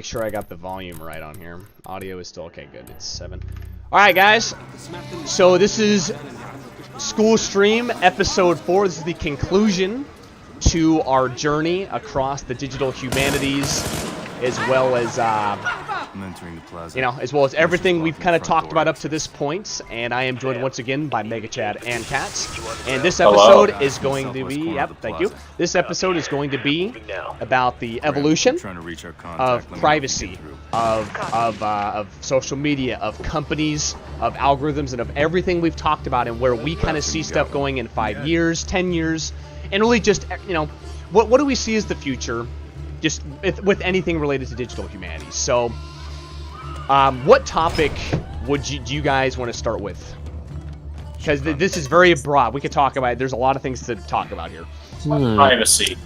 sure I got the volume right on here. Audio is still okay. Good. It's 7. All right, guys. So this is School Stream episode 4. This is the conclusion to our journey across the digital humanities, as well as as well as everything we've kind of talked about up to this point. And I am joined once again by Mega Chad and Cats. And this episode is going to be, thank you. This episode is going to be about the evolution of privacy, of social media, of companies, of algorithms, and of everything we've talked about, and where we kind of see stuff going in 5 years, 10 years, and really just, what do we see as the future? Just with anything related to digital humanities. So, what topic do you guys want to start with? Because this is very broad. We could talk about it. There's a lot of things to talk about here. Privacy.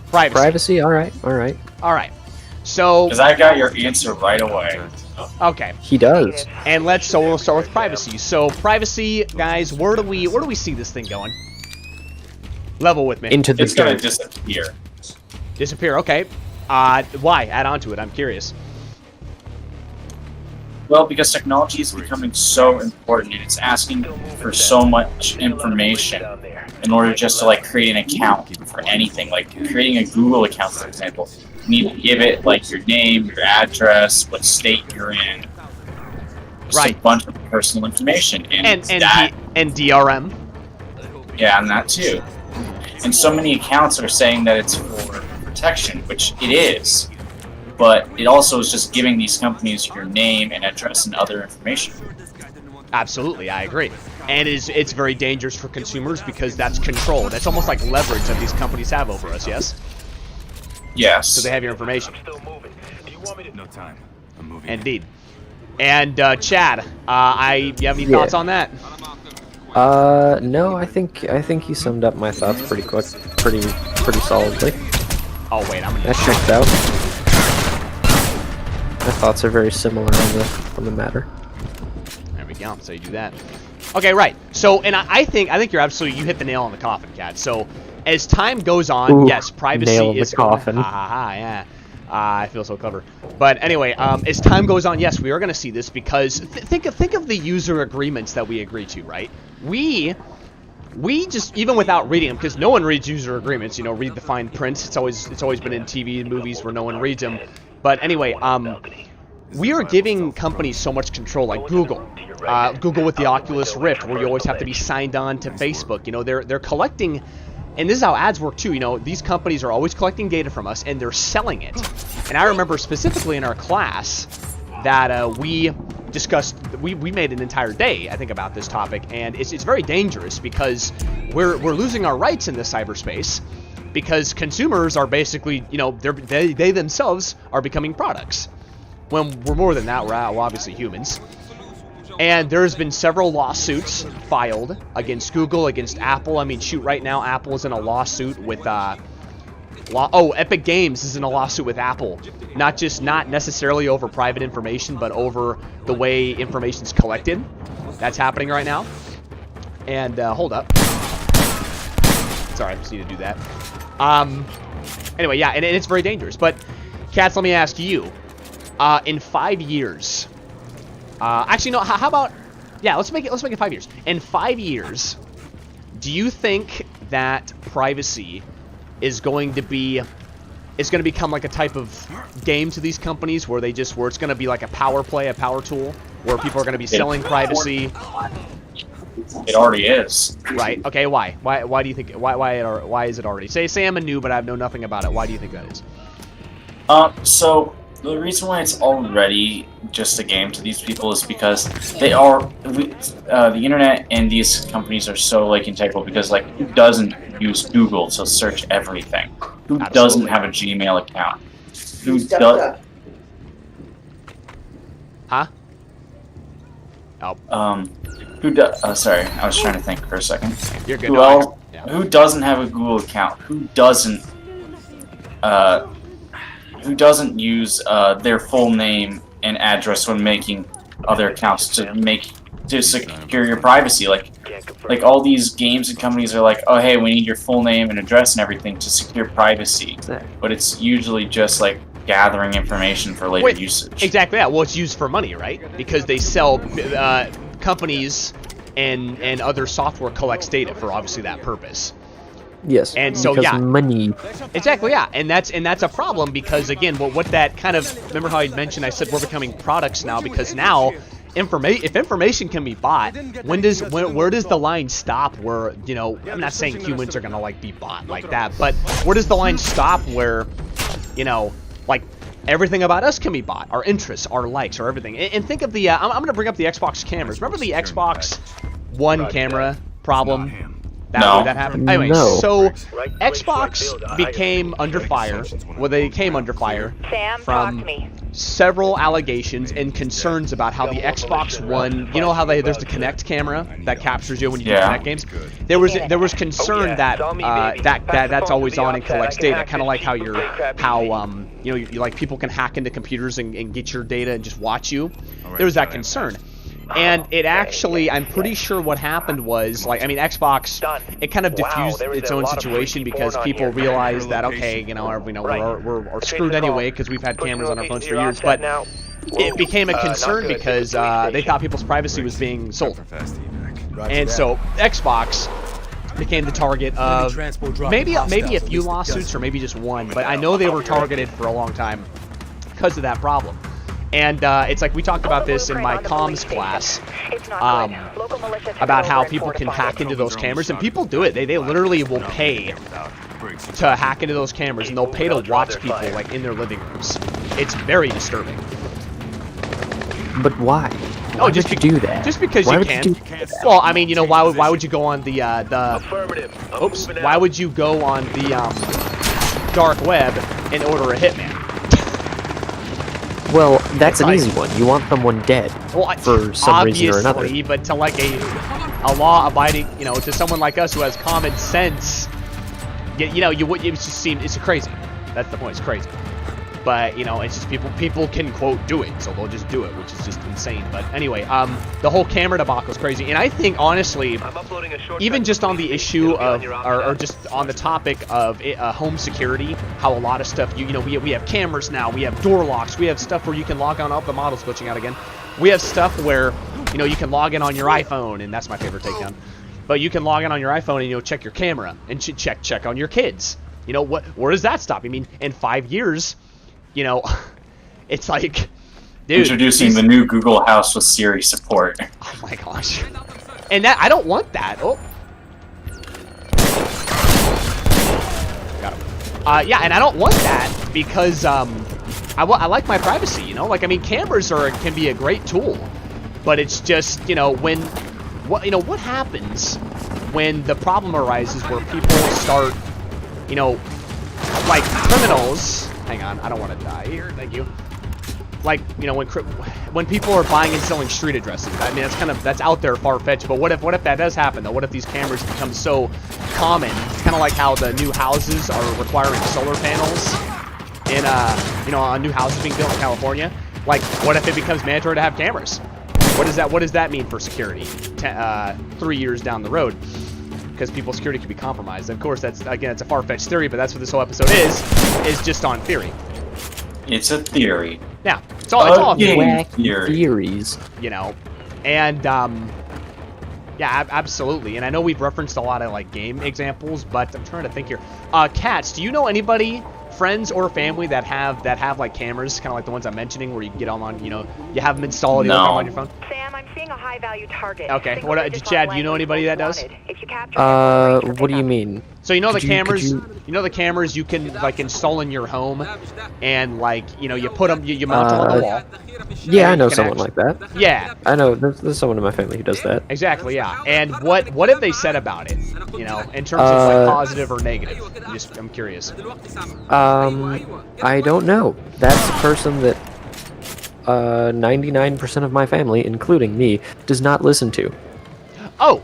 Privacy. All right. So, because I got your answer right away. Okay. He does. And we'll start with privacy. So, privacy, guys. Where do we see this thing going? Level with me. Into the It's gonna disappear. Disappear. Okay. Why? Add on to it. I'm curious. Well, because technology is becoming so important, and it's asking for so much information in order just to create an account for anything. Like creating a Google account, for example, you need to give it your name, your address, what state you're in, just a bunch of personal information, and DRM. Yeah, and that too. And so many accounts are saying that it's for protection, which it is, but it also is just giving these companies your name and address and other information. Absolutely, I agree. And it's very dangerous for consumers because that's control. That's almost like leverage that these companies have over us, yes? Yes. So they have your information. No time. I'm moving. Indeed. And Chad, you have any thoughts on that? No, I think you summed up my thoughts pretty solidly. Oh wait, I'm gonna. That checked out. My thoughts are very similar on the matter. There we go. So you do that. Okay, right. So, and I think you hit the nail on the coffin, Cat. So, as time goes on, yes, privacy nail in is the coffin. Yeah. I feel so clever. But anyway, as time goes on, yes, we are going to see this because think of the user agreements that we agree to, right? We just, even without reading them, because no one reads user agreements, read the fine print. It's always been in TV and movies where no one reads them. But anyway, we are giving companies so much control, like Google. Google with the Oculus Rift, where you always have to be signed on to Facebook. They're collecting. And this is how ads work too. These companies are always collecting data from us, and they're selling it. And I remember specifically in our class that we discussed. We made an entire day, I think, about this topic, and it's very dangerous because we're losing our rights in the cyberspace because consumers are basically, they themselves are becoming products. When we're more than that, we're obviously humans. And there's been several lawsuits filed against Google, against Apple. I mean, shoot, right now Apple is in a lawsuit with Epic Games is in a lawsuit with Apple. Not necessarily over private information, but over the way information's collected. That's happening right now. And hold up. Sorry, I just need to do that. Anyway, yeah, and it's very dangerous. But Cats, let me ask you, in 5 years. Actually, no. How about? Yeah, let's make it 5 years. In 5 years, do you think that privacy is going to become like a type of game to these companies, where it's going to be like a power play, a power tool, where people are going to be selling privacy? It already is. Right. Okay. Why? Why do you think? Why is it already? Say I'm a noob, but I know nothing about it. Why do you think that is? So the reason why it's already just a game to these people is because the internet and these companies are so integral, because who doesn't use Google to search everything? Who Absolutely. doesn't have a Gmail account? Who does? Huh? Oh. Who does? Sorry, I was trying to think for a second. You're good. Who doesn't have a Google account? Who doesn't use their full name and address when making other accounts to secure your privacy? Like all these games and companies are like, oh hey, we need your full name and address and everything to secure privacy. But it's usually just gathering information for later usage. Exactly. Yeah. Well, it's used for money, right? Because they sell companies and other software collects data for obviously that purpose. Yes. And so because yeah, money. exactly. Yeah, and that's a problem because again, what that kind of remember how I mentioned I said we're becoming products now because now. If information can be bought, where does the line stop? Where I'm not saying humans are gonna like be bought like that, but where does the line stop? Where, like everything about us can be bought, our interests, our likes, or everything. And think of the I'm gonna bring up the Xbox cameras. Remember the Xbox One camera problem? That happened. Anyway, No. so Xbox became under fire. Well, they came under fire from several allegations and concerns about how the Xbox One. You know how there's the Kinect camera that captures you when you do Kinect games. There was concern that that's always on and collects data, kind of like how like people can hack into computers and get your data and just watch you. There was that concern. And it actually, I'm pretty sure what happened was, Xbox, it kind of diffused its own situation because people realized that, okay, we're screwed anyway because we've had cameras on our phones for years, but it became a concern because they thought people's privacy was being sold. And so Xbox became the target of maybe a few lawsuits or maybe just one, but I know they were targeted for a long time because of that problem. And it's like we talked about this in my comms class about how people can hack into those cameras, and people do it. They literally will pay to hack into those cameras, and they'll pay to watch people like in their living rooms. It's very disturbing. But why? Oh, just would you do that? Just because why you would can. You do that? Well, I mean, why would you go on the oops? Why would you go on the dark web and order a hitman? Well, that's an easy one. You want someone dead for some reason or another. Obviously, but to like a law-abiding, to someone like us who has common sense, it just seems it's crazy. That's the point. It's crazy. But it's just people can quote do it, so they'll just do it, which is just insane. But anyway, the whole camera debacle is crazy, and I think honestly, even just on the issue of, or just on the topic of home security, how a lot of stuff we have cameras now, we have door locks, we have stuff where you can log on. Oh, the model's glitching out again. We have stuff where you can log in on your iPhone, and that's my favorite takedown. But you can log in on your iPhone and check your camera and check on your kids. Where does that stop? I mean, in 5 years. It's like, dude, introducing the new Google House with Siri support. Oh my gosh. And that, I don't want that. Oh. Got him. Yeah, and I don't want that because, I like my privacy, cameras can be a great tool, but it's just, what happens when the problem arises where people start, like criminals. Hang on, I don't want to die here. Thank you. Like, when people are buying and selling street addresses. I mean, that's out there, far-fetched. But what if that does happen though? What if these cameras become so common? It's kind of like how the new houses are requiring solar panels in on new houses being built in California. Like, what if it becomes mandatory to have cameras? What does that mean for security? 3 years down the road. Because people's security could be compromised. Of course, it's a far-fetched theory, but that's what this whole episode is just on theory. It's a theory. Yeah, it's all theories. And yeah, absolutely. And I know we've referenced a lot of game examples, but I'm trying to think here. Cats, do you know anybody, friends or family that have cameras, kind of like the ones I'm mentioning, where you can get them on, you have them installed, you look them on your phone? Sam, I'm seeing a high-value target. Okay. Chad, do you know anybody that does? What do you mean? So the cameras you can install in your home, and you put them, you mount them on the wall. Yeah, I know someone like that. Yeah. I know there's someone in my family who does that. Exactly. Yeah. And what have they said about it? In terms of positive or negative. I'm curious. I don't know. That's a person that 99% of my family, including me, does not listen to. Oh.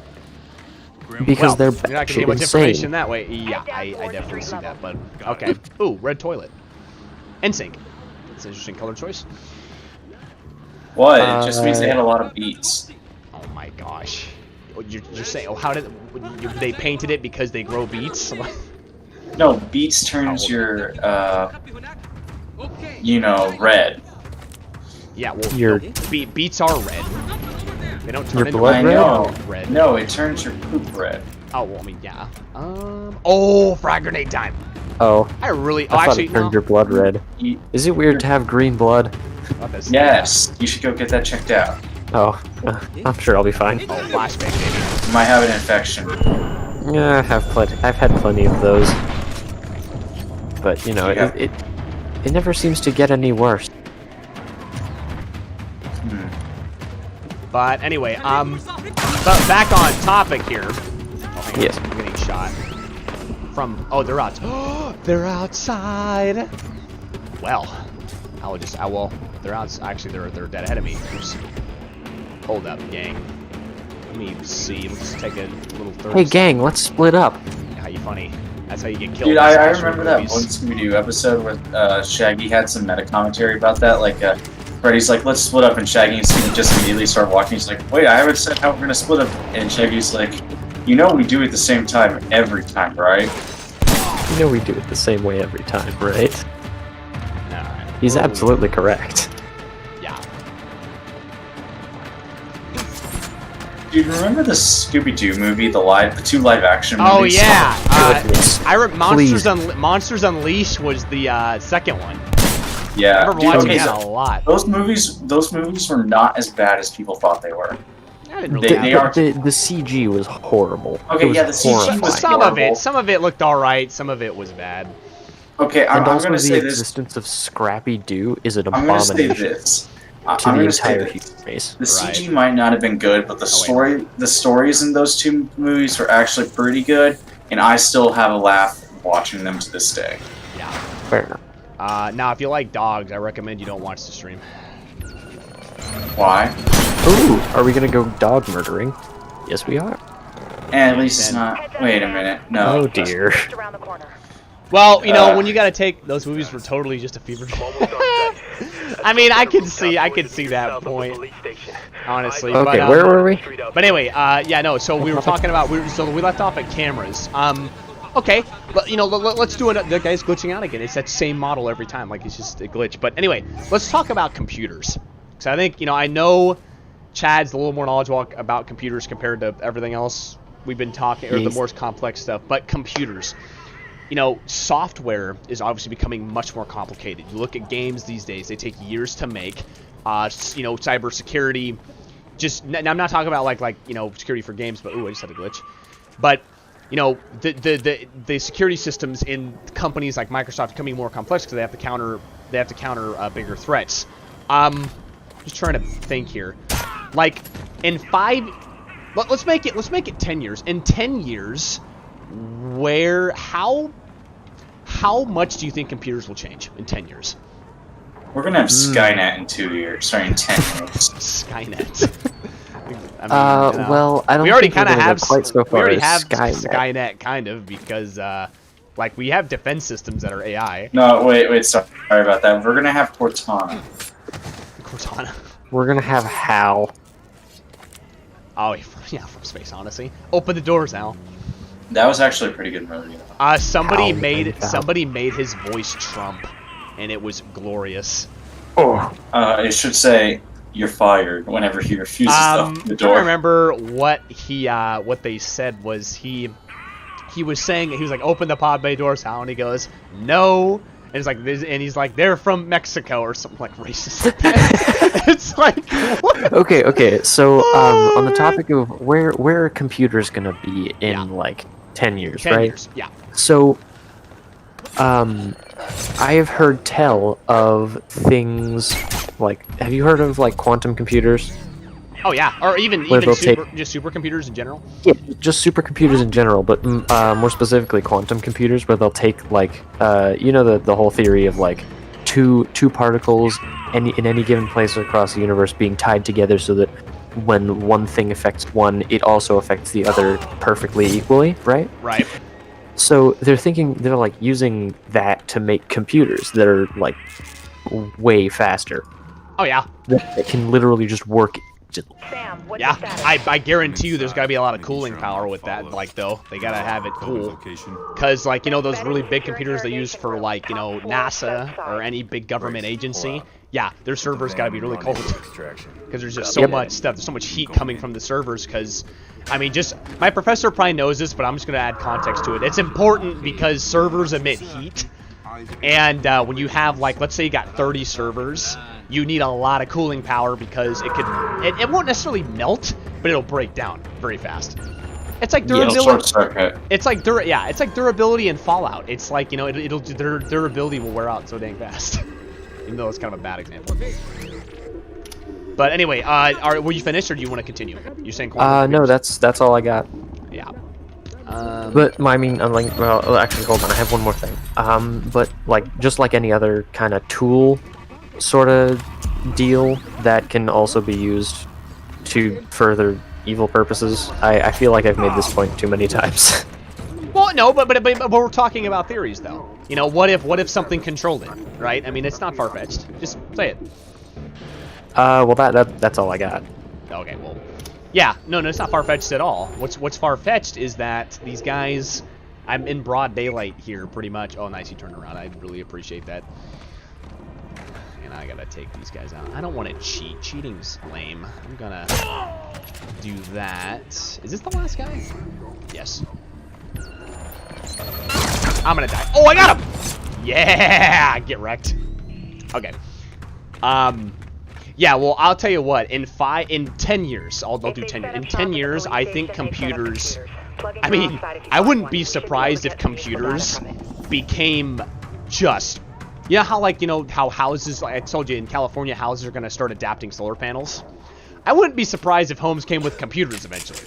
Because they're you're not gonna get much information that way. Yeah, I definitely see that. But okay. Ooh, red toilet. NSYNC. That's an interesting color choice. What? It just means they had a lot of beats. Oh my gosh. You're saying? Oh, how did they painted it because they grow beets? No, beats turns your you know, red. Yeah, well, Your- beets are red. They don't turn Your into blood I red? know. red. No, it turns your poop red. Oh, well, I mean, yeah. Oh, frag grenade time. Oh, I really. I thought actually, it turned no. your blood red. Is it weird to have green blood? Not this. Yes, you should go get that checked out. Oh, I'm sure I'll be fine. Oh, flashbang, baby. You might have an infection. Yeah, I've had plenty of those. But you know, Yeah. it never seems to get any worse. But anyway, but back on topic here. Oh, hang on, Yes. I'm getting shot. From, oh, they're out. They're outside. Well, well, they're out. Actually, they're dead ahead of me. Oops. Hold up, gang. Let me see. Let's take a little 30. Hey gang, let's split up. How you funny? That's how you get killed. Dude, in I slasher remember that movies. one Scooby-Doo episode where Shaggy had some meta commentary about that. Like, Freddy's like, let's split up, and Shaggy and Scooby just immediately start walking. He's like, wait, I haven't said how we're gonna split up. And Shaggy's like, you know we do it the same time every time, right? You know we do it the same way every time, right? Alright. He's absolutely correct. Yeah. Dude, remember the Scooby-Doo movie, the 2 live-action movies? Oh yeah. Goodness. Monsters Unleashed was the second one. Yeah. I remember Dude, watching okay, that so a lot. those movies were not as bad as people thought they were. I didn't really They- have they it. are- The CG was horrible. Okay, It was yeah, the CG horrifying. was Some of it looked alright, some of it was bad. Okay, I'm And also gonna the say this. existence of Scrappy Doo is an I'm gonna say abomination this. to I'm the gonna say entire this. human race. The CG Right. might not have been good, but the stories in those 2 movies were actually pretty good, and I still have a laugh watching them to this day. Yeah. Fair enough. Now, if you like dogs, I recommend you don't watch the stream. Why? Ooh, are we gonna go dog murdering? Yes, we are. And at least it's not. Wait a minute. No. Oh dear. Just around the corner. Well, you know, when you gotta take those movies were totally just a fever dream. I mean, I can see that point, honestly. Okay, but, where were we? But anyway, yeah, no. So we were talking about so we left off at cameras. Okay, you know, let's do it. The guy's glitching out again. It's that same model every time, like it's just a glitch. But anyway, let's talk about computers. So I think, you know, I know Chad's a little more knowledgeable about computers compared to everything else we've been talking, or the Yes. more complex stuff. But computers, you know, software is obviously becoming much more complicated. You look at games these days; they take years to make. You know, cybersecurity. Now I'm not talking about like you know, security for games, but ooh, I just had a glitch. But you know, the security systems in companies like Microsoft are becoming more complex because they have to counter bigger threats. Just trying to think here. Like in let's make it 10 years. In 10 years, how much do you think computers will change in 10 years? We're gonna have Skynet in 2 years. Sorry, in 10 years. Skynet. I mean, you know, well, I don't we already think we're kind of gonna have go quite so we far already as have Skynet. kind of because like we have defense systems that are AI. No, wait, sorry about that. We're gonna have Cortana. Cortana. We're gonna have Hal. Oh yeah, from space Odyssey. Open the doors, Al. That was actually a pretty good movie. Somebody Hal, made his voice Trump, and it was glorious. Oh, It should say, "You're fired" whenever he refuses to open the I don't door. remember what they said was he was saying, he was like, open the pod bay doors, Al, and he goes, no. And it's like, he's like, they're from Mexico or something like racist. It's like, what? okay. So, on the topic of where are computers gonna be in like 10 years, 10 right? years, yeah. So, I have heard tell of things like, have you heard of like quantum computers? Oh yeah, or even Where they'll just supercomputers in general. Yeah, just supercomputers in general, but more specifically quantum computers, where they'll take like, you know, the whole theory of like two particles in any given place across the universe being tied together so that when one thing affects one, it also affects the other perfectly equally, right? Right. So they're like using that to make computers that are like way faster. Oh yeah. That can literally just work Sam, what's Yeah, the status? I guarantee you there's got to be a lot of cooling power with that, like, though. They got to have it cool. Location. Because, like, you know, those really big computers they use for, like, you know, NASA or any big government agency? Yeah, their servers got to be really cold. Because there's just so much stuff. There's so much heat coming from the servers because, I mean, just, my professor probably knows this, but I'm just going to add context to it. It's important because servers emit heat. And when you have, like, let's say you got 30 servers, you need a lot of cooling power because it won't necessarily melt, but it'll break down very fast. It's like durability. Short circuit. It's like it's like durability in Fallout. It's like, you know, their durability will wear out so dang fast. Even though it's kind of a bad example. But anyway, were you finished or do you want to continue? You're saying no, that's all I got. Yeah. But I mean, I'm like, well, actually, hold on, I have one more thing. But like, just like any other kind of tool, sort of deal that can also be used to further evil purposes. I feel like I've made this point too many times. Well, no, but we're talking about theories, though. You know, what if something controlled it, right? I mean, it's not far-fetched. Just say it. Well, that's all I got. Okay, well, yeah, no, it's not far-fetched at all. What's far-fetched is that these guys, I'm in broad daylight here, pretty much. Oh, nice, you turned around. I really appreciate that. And I gotta take these guys out. I don't want to cheat. Cheating's lame. I'm gonna do that. Is this the last guy? Yes. I'm gonna die. Oh, I got him! Yeah! Get wrecked. Okay. Yeah, well, I'll tell you what. In 10 years, I'll do 10 years. In 10 years, I think computers... I mean, I wouldn't be surprised if computers became just... You know how, like, you know, how houses... Like I told you, in California, houses are going to start adapting solar panels? I wouldn't be surprised if homes came with computers eventually.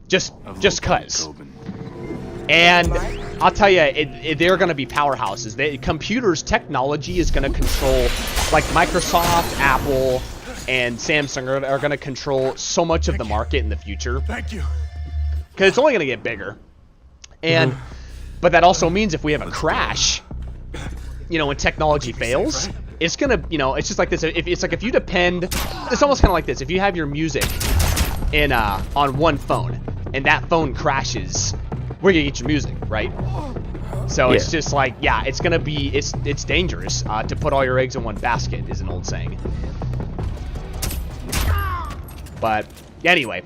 Just cuz. And I'll tell you, they're going to be powerhouses. Computers, technology is going to control, like Microsoft, Apple, and Samsung are going to control so much of the market in the future. Thank you. Because it's only going to get bigger. And, but that also means if we have a crash, you know, when technology fails, it's going to, you know, it's just like this. If you depend, it's almost kind of like this. If you have your music in, on one phone, and that phone crashes, where you get your music, right? So it's just like, yeah, it's gonna be, it's dangerous to put all your eggs in one basket, is an old saying. But anyway,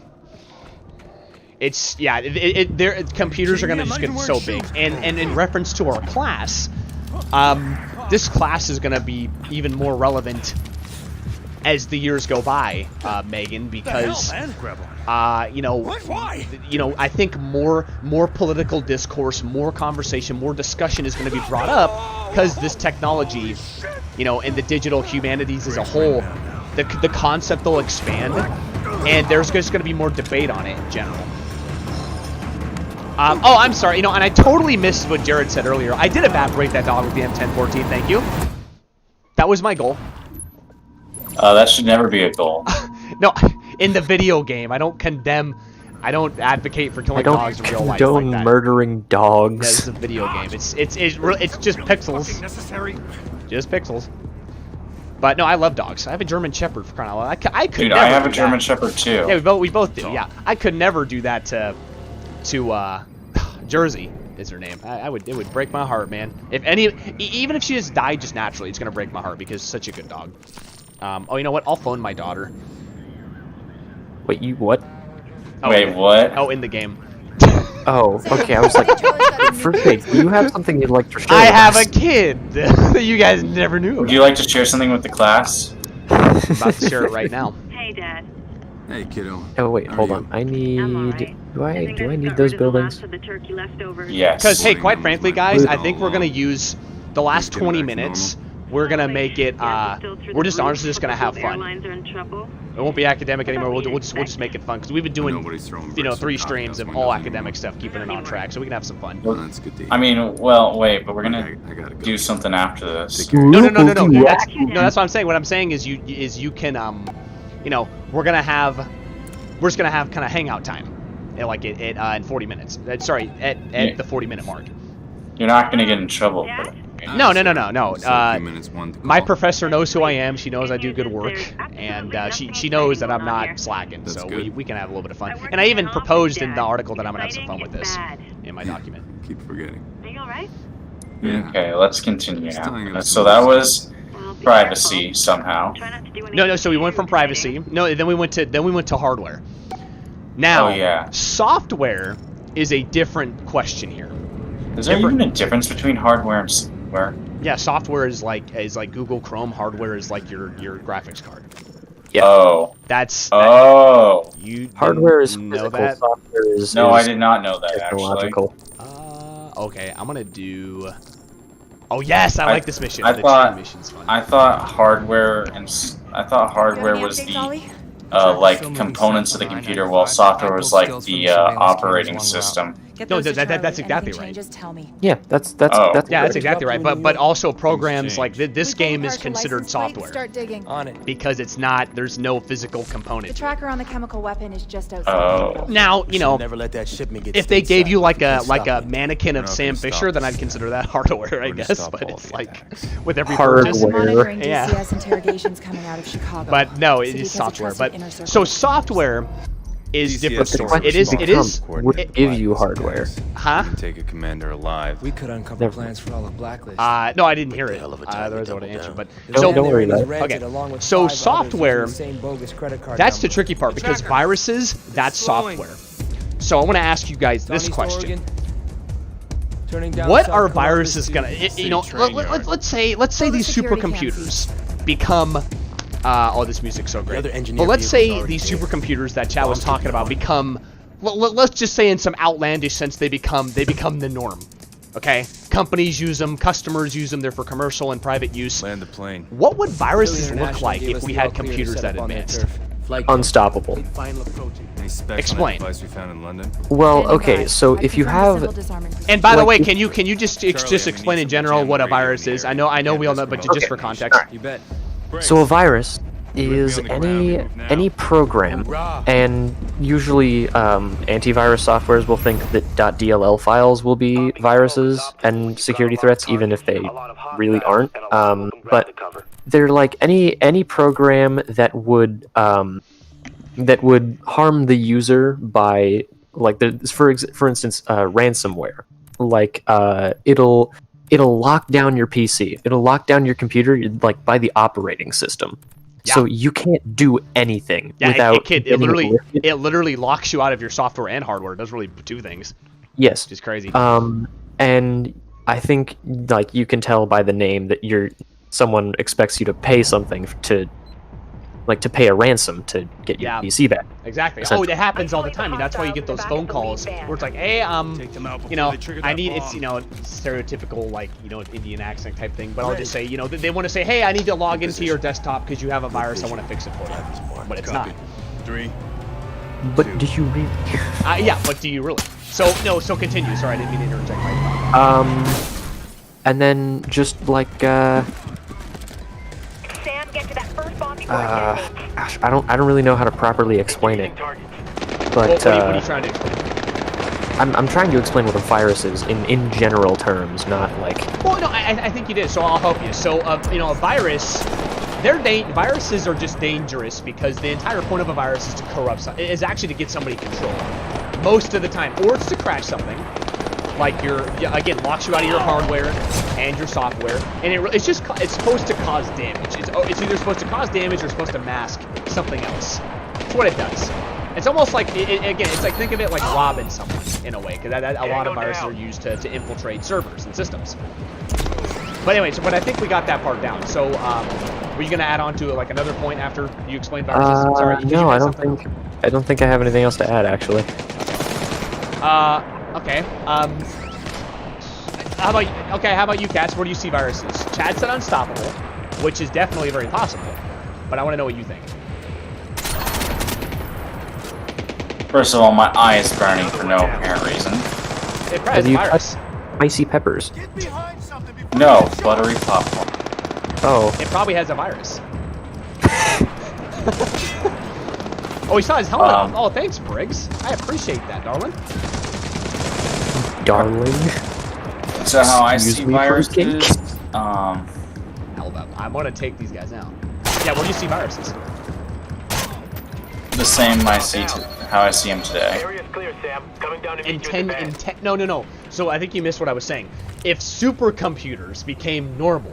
it's their computers are gonna just get so big. And in reference to our class, this class is gonna be even more relevant as the years go by, Megan, because you know, I think more political discourse, more conversation, more discussion is going to be brought up because this technology, you know, and the digital humanities as a whole, the concept will expand, and there's just going to be more debate on it in general. Oh, I'm sorry, you know, and I totally missed what Jared said earlier. I did evaporate that dog with the M1014. Thank you. That was my goal. That should never be a goal. No, in the video game, I don't condemn. I don't advocate for killing dogs in real life. I don't condone murdering dogs. That's a video game. It's just pixels. Just pixels. But no, I love dogs. I have a German Shepherd for crying out loud. I could. Dude, never I have a German Shepherd too. Yeah, we both do. Yeah, I could never do that to Jersey is her name. It would break my heart, man. Even if she just died just naturally, it's gonna break my heart because it's such a good dog. Oh, you know what? I'll phone my daughter. Wait, you what? Oh, wait, what? Oh, in the game. Oh, okay. I was like, Fruitcake, do you have something you'd like to share? I have a kid that you guys never knew. Would you like to share something with the class? I'm about to share it right now. Hey, Dad. Hey, kiddo. Oh wait, hold on. I need. Do I need those buildings? Yes. Because hey, quite frankly, guys, I think we're gonna use the last 20 minutes. We're gonna make it. We're just honestly just gonna have fun. It won't be academic anymore. We'll just make it fun because we've been doing 3 streams of all academic stuff, keeping it on track, so we can have some fun. I mean, well, wait, but we're gonna do something after this. No. That's what I'm saying. What I'm saying is you can you know, we're just gonna have kind of hangout time, in 40 minutes. Sorry, at the 40-minute mark. You're not gonna get in trouble. No. So humanists want to My call. professor knows who I am. She knows I do good work, and she knows that I'm not slacking. That's So good. we can have a little bit of fun. And I even proposed in the article that I'm gonna have some fun with this in my document. Keep forgetting. Are you alright? Yeah. Okay, let's continue Just telling now. us So what that to was privacy somehow. Try not to do anything No. So we went from privacy. No, then we went to hardware. Now, Oh, yeah. software is a different question here. Is there even a difference between hardware and software? Yeah, software is like Google Chrome. Hardware is like your graphics card. Yeah. Oh. That's Oh. you Hardware is know physical. that. Software is No, is I did not know that, actually. technological. Okay, I'm gonna do. Oh yes, I like this mission. I the thought- training mission's fun. I thought hardware was the like components of the computer, while software was like the operating system. No, that's exactly right. Yeah, that's Oh. that's Yeah, that's correct. exactly right. But also programs change. like this game is considered software Start digging. On it. because it's not. There's no physical component. The to it. tracker on the chemical weapon is just outside. Oh. Now you know. Never let that shipment get If they gave you like a Stop it. mannequin of not Sam gonna stop Fisher, then this. I'd consider that hardware, I We're gonna guess. stop But all it's the like attacks. with every Hardware. purchase. Monitoring Yeah. DCS interrogations coming out of Chicago. But no, it City is has a software. trusted But inner circle. so software is DCS different story. story. It is. It is. Would give you hardware. Huh? You can take a commander alive. We could uncover Never. plans for all of Blacklist. No, I didn't hear it. hell of a time There was to no answer. double But down. so Don't worry about it. Okay. So software. That's the tricky part because viruses. That's software. So I want to ask you guys this question. What are viruses gonna? You know, let's say Well, the these security supercomputers become. Oh, this music's so great. other engineer But let's vehicle's say already these there. supercomputers that Chad was I'm talking keeping about going. become. Let's just say in some outlandish sense they become the norm. Okay, companies use them, customers use them. They're for commercial and private use. Land the plane. What would viruses look like if we had computers that advanced? Unstoppable. Any specs Explain. on that device we found in London? Well, Standing okay, by. so I've if you confirmed the have civil disarmament procedure. And by the Like, way, if- can you just Charlie, I'm gonna explain need in some general what a jammer radio virus in is? the I know area. we all know, Can't but miss just for remote. context. You bet. So a virus is on the ground, we move now. any program, and usually antivirus softwares will think that .dll files will be viruses and security threats, even if they really aren't. But they're like any program that would harm the user by like for instance ransomware. Like it'll lock down your PC. It'll lock down your computer like by the operating system. So you can't do anything Yeah, without it getting literally alerted. it literally locks you out of your software and hardware. It does really two things, Yes. which is crazy. And I think like you can tell by the name that someone expects you to pay something to pay a ransom to get your Yeah. PC back. Exactly. Oh, essentially. it happens all the time. And that's why you get those phone calls where it's like, hey, you know, I need it's stereotypical like Indian accent type thing. But I'll just say they want to say, hey, I need to log into your desktop because you have a virus. I want to fix it for you. But it's not. 3. But do you really? Yeah, but do you really? So continue. Sorry, I didn't mean to interject my thought. Um, And then just like Sam, get to that first bomb before it detonates. gosh, I don't really know how to properly explain it. But What are you trying to explain? I'm trying to explain what a virus is in general terms, not like. Well, no, I think you did. So I'll help you. So a virus. Viruses are just dangerous because the entire point of a virus is to corrupt. Is actually to get somebody control. Most of the time, or it's to crash something. Like again, locks you out of your hardware and your software, and it's supposed to cause damage. It's either supposed to cause damage or supposed to mask something else. That's what it does. It's almost like again, it's like think of it like robbing someone in a way, because a lot of viruses are used to infiltrate servers and systems. But anyway, but I think we got that part down. So were you gonna add on to like another point after you explained viruses? Sorry, did you No, have I don't something? think I have anything else to add actually. Okay. How about you, Cats? Where do you see viruses? Chad said unstoppable, which is definitely very possible. But I want to know what you think. First of all, my eye is burning for no apparent reason. It probably has a you virus. Spicy peppers. No, buttery popcorn. Oh, It probably has a virus. Oh, he saw his helmet. Oh, thanks, Briggs. I appreciate that, darling. darling. So how I Excuse see me, viruses, fruitcake? Alabama. I want to take these guys out. Yeah, where do you see viruses? The same how I see them today. Area's clear, Sam. Coming down to In meet you at 10, the base. no. So I think you missed what I was saying. If supercomputers became normal,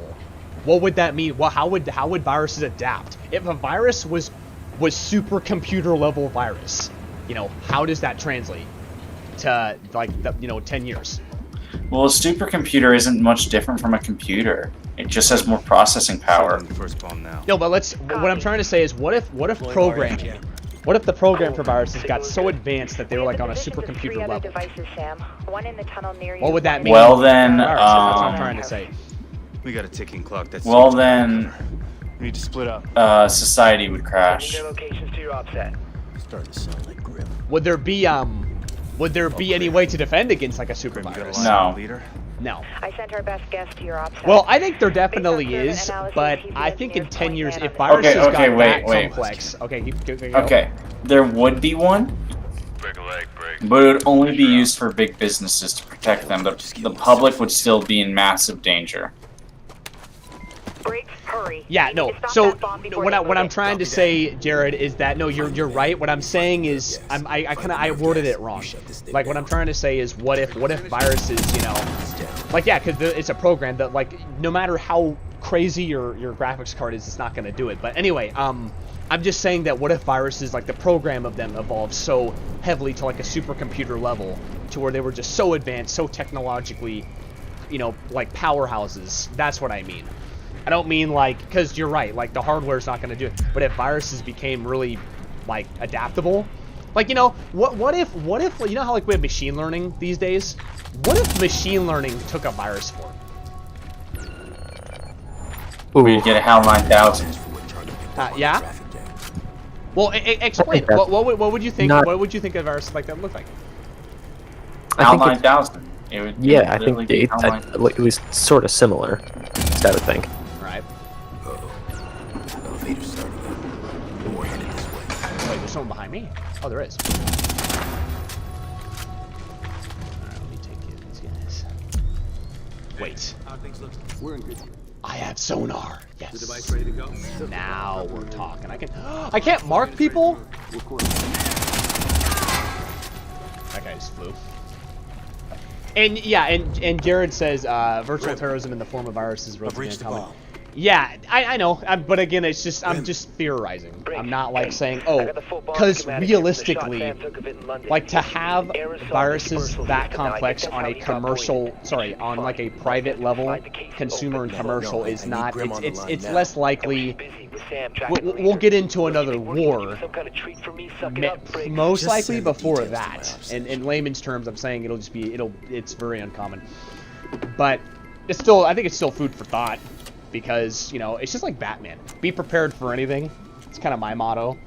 what would that mean? Well, how would viruses adapt? If a virus was supercomputer level virus, how does that translate to 10 years? Well, a supercomputer isn't much different from a computer. It just has more processing power. Sending the first bomb now. No, but what I'm trying to say is, what if programming? What if the program for viruses got so advanced that they were like on a supercomputer level? Devices, Sam. One in the tunnel near you. What would that mean? Well, then, for viruses? That's what I'm trying to say. We got a ticking clock. That's Well, then, we need to split up. society would crash. Sending their locations to your offset. Starting to sound like Grim. Would there be any way to defend against like a super virus? No. Leader. No. I sent our best guess to your offset. Well, I think there definitely is, but I think in 10 years, if viruses got that complex, okay, go. Okay, there would be one, but it would only be used for big businesses to protect them. The public would still be in massive danger. Briggs, hurry. Yeah, no. So what I'm trying to say, Jared, is that no, you're right. What I'm saying is I worded it wrong. Like what I'm trying to say is what if viruses, because it's a program that like no matter how crazy your graphics card is, it's not going to do it. But anyway, I'm just saying that what if viruses, like the program of them, evolved so heavily to like a supercomputer level to where they were just so advanced, so technologically, like powerhouses. That's what I mean. I don't mean like, because you're right, like the hardware's not going to do it. But if viruses became really like adaptable, like what if how like we have machine learning these days? What if machine learning took a virus form? We'd get a HAL 9000. Yeah. Well, explain. that's What would you think? not- What would you think a virus like that would look like? I HAL think it's, 9000. It would yeah, I literally think be it's HAL 9000. at least sort of similar. I would think. Right. Elevator starting up. We're headed this way. Wait, there's someone behind me. Oh, there is. Alright, let me take care of these guys. Wait. We're in good. I have sonar. Yes. The device ready to go? Now we're talking. I can't mark people? We'll coordinate. That guy just flew. And yeah, and Jared says virtual terrorism in the form of viruses is reached the uncommon. bomb. Yeah, I know, but again, it's just I'm just theorizing. I'm not like saying because realistically, like to have viruses that complex on a commercial, on like a private level, consumer and commercial is not. It's less likely. We'll get into another war, most likely before that. And in layman's terms, I'm saying it's very uncommon. But it's still, I think it's still food for thought. Because, it's just like Batman. Be prepared for anything. It's kind of my motto.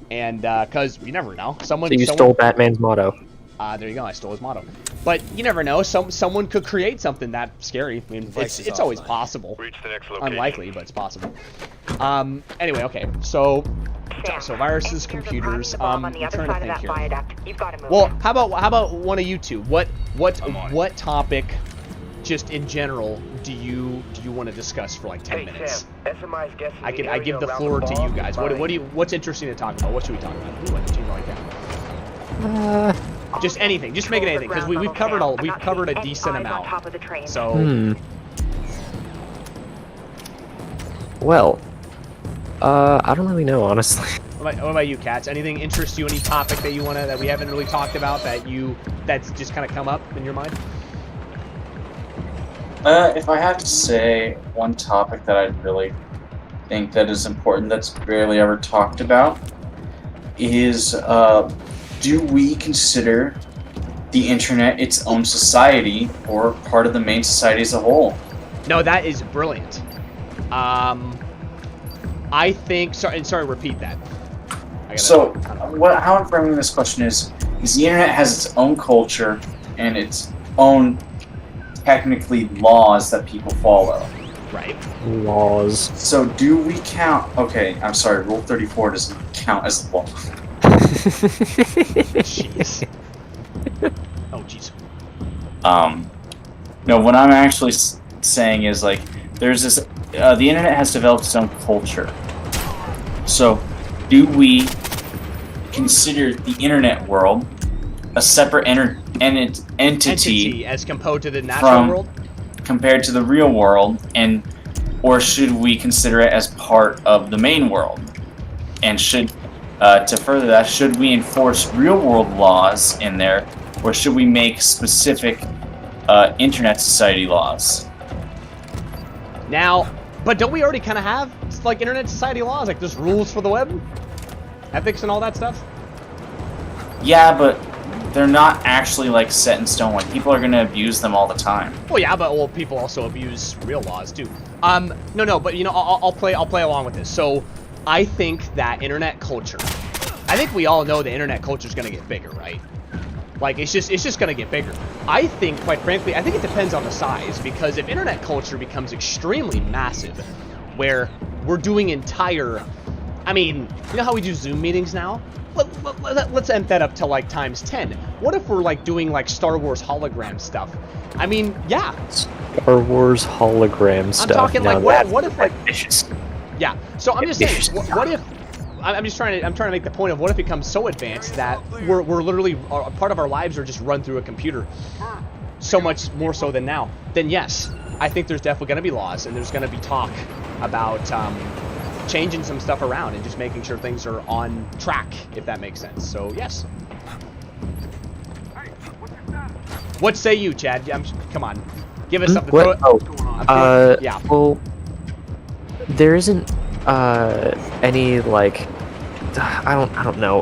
And, because you never know. So you stole Batman's motto. There you go. I stole his motto. But you never know. Someone could create something that scary. I mean, it's always possible. Reach the next location. Unlikely, but it's possible. Anyway, okay. So viruses, computers. I'm trying to think here. Well, how about one of you two? What topic, just in general, do you want to discuss for like 10 minutes? SMI's guessing I give the floor to you guys. What's interesting to talk about? What should we talk about? Ooh, I can change it like that. Just anything. Just make it anything, because we've covered a decent amount. So. Well, I don't really know, honestly. What about you, Cats? Anything interest you? Any topic that you that we haven't really talked about that's just kind of come up in your mind? If I had to say one topic that I really think that is important that's barely ever talked about is, do we consider the internet its own society or part of the main society as a whole? No, that is brilliant. I think. Sorry, repeat that. So, how I'm framing this question is the internet has its own culture and its own technically laws that people follow. Right. Laws. So do we count... Okay, I'm sorry, Rule 34 doesn't count as a law. Jeez. Oh, jeez. No, what I'm actually saying is like there's this the internet has developed its own culture. So, do we consider the internet world a separate entity as compared to the natural world? Compared to the real world, or should we consider it as part of the main world? And to further that, should we enforce real world laws in there, or should we make specific internet society laws? Now, but don't we already kind of have like internet society laws, like there's rules for the web, ethics, and all that stuff? Yeah, but they're not actually like set in stone. Like people are gonna abuse them all the time. Well, yeah, but well, people also abuse real laws too. No, but you know, I'll play along with this. So, I think that internet culture. I think we all know the internet culture is gonna get bigger, right? Like it's just gonna get bigger. I think, quite frankly, I think it depends on the size, because if internet culture becomes extremely massive, where we're doing entire, I mean, you know how we do Zoom meetings now? Let's amp that up to like times 10. What if we're like doing like Star Wars hologram stuff? I mean, yeah. Star Wars hologram stuff. I'm talking like what if like vicious. Yeah. So I'm just saying, what if I'm trying to make the point of what if it becomes so advanced that we're literally part of our lives are just run through a computer, so much more so than now. Then yes, I think there's definitely going to be laws, and there's going to be talk about changing some stuff around and just making sure things are on track, if that makes sense. So yes. What say you, Chad? Come on, give us something. Yeah. Well, there isn't any like I don't know.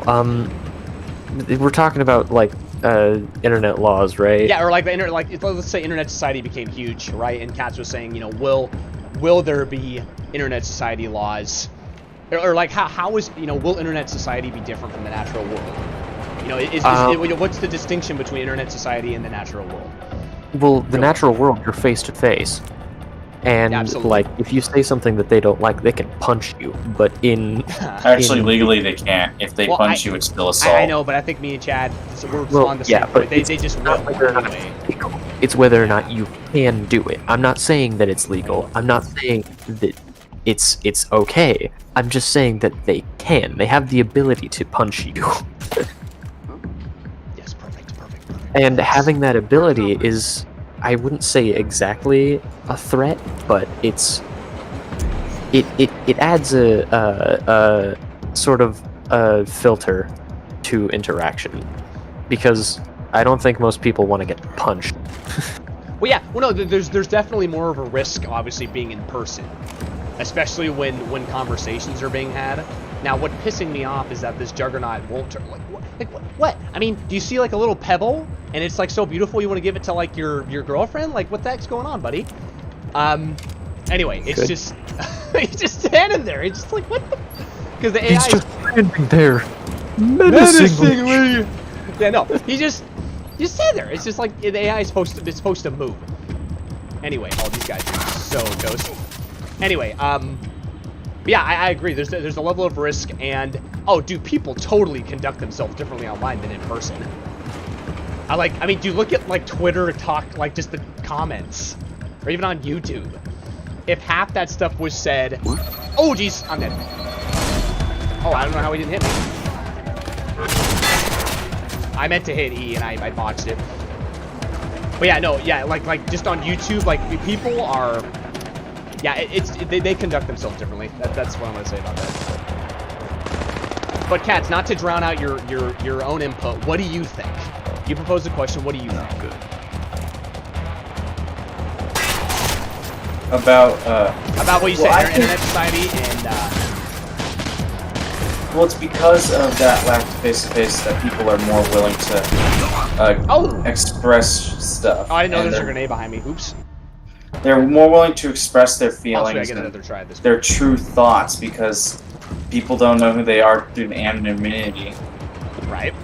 We're talking about like internet laws, right? Yeah, or like the internet, like let's say internet society became huge, right? And Katz was saying, you know, will there be internet society laws, or like how is, you know, will internet society be different from the natural world? You know, what's the distinction between internet society and the natural world? Well, the natural world, you're face to face. And, like, if you say something that they don't like, they can punch you. But Actually, legally, they can't. If they punch you, it's still assault. I know, but I think me and Chad, we're on the same point. They just will. Anyway. It's whether or not you can do it. I'm not saying that it's legal. I'm not saying that it's okay. I'm just saying that they can. They have the ability to punch you. Yes, perfect. And having that ability is, I wouldn't say exactly a threat, but it adds a sort of a filter to interaction, because I don't think most people want to get punched. Well, yeah. Well, no. There's definitely more of a risk, obviously, being in person, especially when conversations are being had. Now, what's pissing me off is that this juggernaut won't turn. Like what? I mean, do you see like a little pebble, and it's like so beautiful you want to give it to like your girlfriend? Like, what the heck's going on, buddy? Anyway, it's just he's just standing there. It's just like, what the? Because the AI he's just standing there, menacingly. Yeah, no, he just stand there. It's just like the AI is supposed to move. Anyway, all these guys are so ghosty. Anyway, yeah, I agree. There's a level of risk, and people totally conduct themselves differently online than in person. I mean, do you look at like Twitter talk, like just the comments, or even on YouTube? If half that stuff was said, oh geez, I'm dead. Oh, I don't know how he didn't hit me. I meant to hit E and I botched it. But yeah, no, yeah, like just on YouTube, like people are. Yeah, they conduct themselves differently. That's what I'm gonna say about that. But Katz, not to drown out your own input, what do you think? You proposed a question. What do you think? Good. About what you said, internet society, and well, it's because of that lack of face-to-face that people are more willing to express stuff. Oh, I didn't know there's a grenade behind me. Oops. They're more willing to express their feelings I get another try at this their true thoughts, because people don't know who they are through anonymity. Right.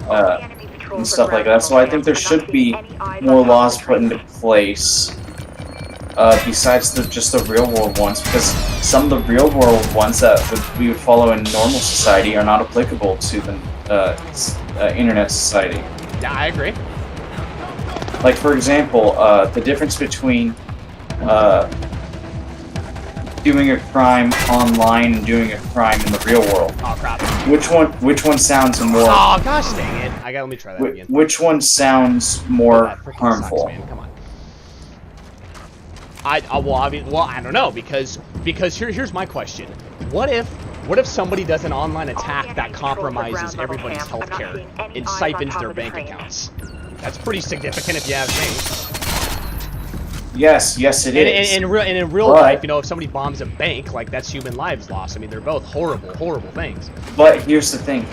And stuff like that. So I think there should be more laws put into place besides just the real world ones, because some of the real world ones that we would follow in normal society are not applicable to the internet society. Yeah, I agree. Like, for example, the difference between doing a crime online and doing a crime in the real world? Oh crap. Which one sounds more? Oh gosh dang it. Let me try that again. Which one sounds Oh, more that freaking harmful? sucks, man. Come on. I don't know because here's my question. What if somebody does an online attack that compromises everybody's healthcare and siphons their bank accounts? That's pretty significant if you ask me. Yes, it is. And in real life, you know, if somebody bombs a bank, like that's human lives lost. I mean, they're both horrible things. But here's the thing.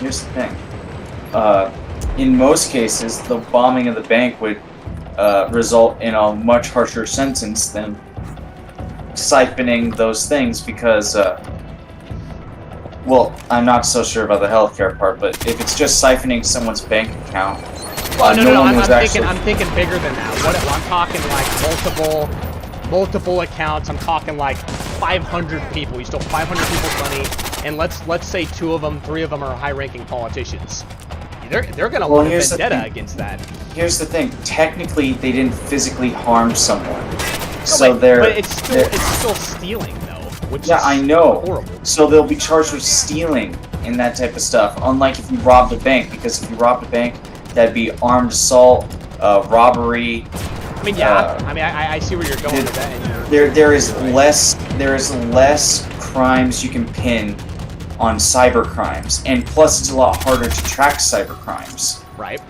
In most cases, the bombing of the bank would result in a much harsher sentence than siphoning those things because, well, I'm not so sure about the healthcare part, but if it's just siphoning someone's bank account, no, one was actually... I'm thinking bigger than that. I'm talking like multiple accounts. I'm talking like 500 people. You stole 500 people's money, and let's say 3 of them are high-ranking politicians. They're gonna want a vendetta against that. Here's the thing. Technically, they didn't physically harm someone, but it's still stealing though. Which yeah, is I know. Horrible. So they'll be charged with stealing and that type of stuff. Unlike if you robbed a bank, because if you robbed a bank, that'd be armed assault, robbery. I mean, yeah. I see where you're going with that. There is less crimes you can pin on cyber crimes, and plus it's a lot harder to track cyber crimes. Right.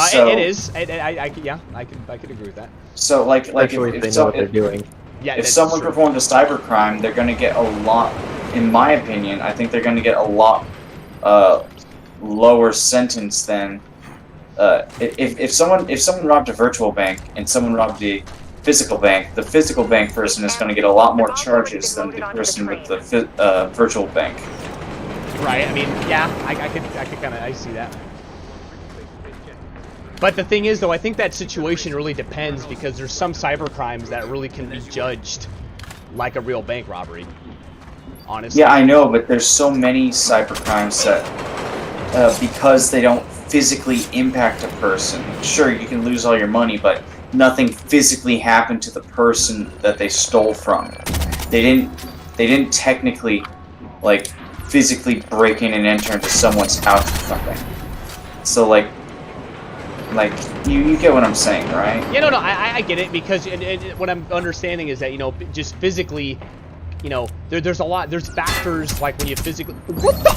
So, it is. I could agree with that. So like Especially if they know what they're doing. Yeah. If someone performed a cyber crime, they're going to get a lot. In my opinion, I think they're going to get a lot lower sentence than if someone robbed a virtual bank and someone robbed a physical bank. The physical bank person is going to get a lot more charges than the person with the virtual bank. Right. I mean, yeah. I could kind of see that. But the thing is, though, I think that situation really depends because there's some cyber crimes that really can be judged like a real bank robbery. Honestly. Yeah, I know, but there's so many cyber crimes that because they don't physically impact a person. Sure, you can lose all your money, but nothing physically happened to the person that they stole from. They didn't technically like physically break in and enter into someone's house or something. So like you get what I'm saying, right? Yeah, no, I get it because what I'm understanding is that, you know, just physically, you know, there's factors like when you physically. What the?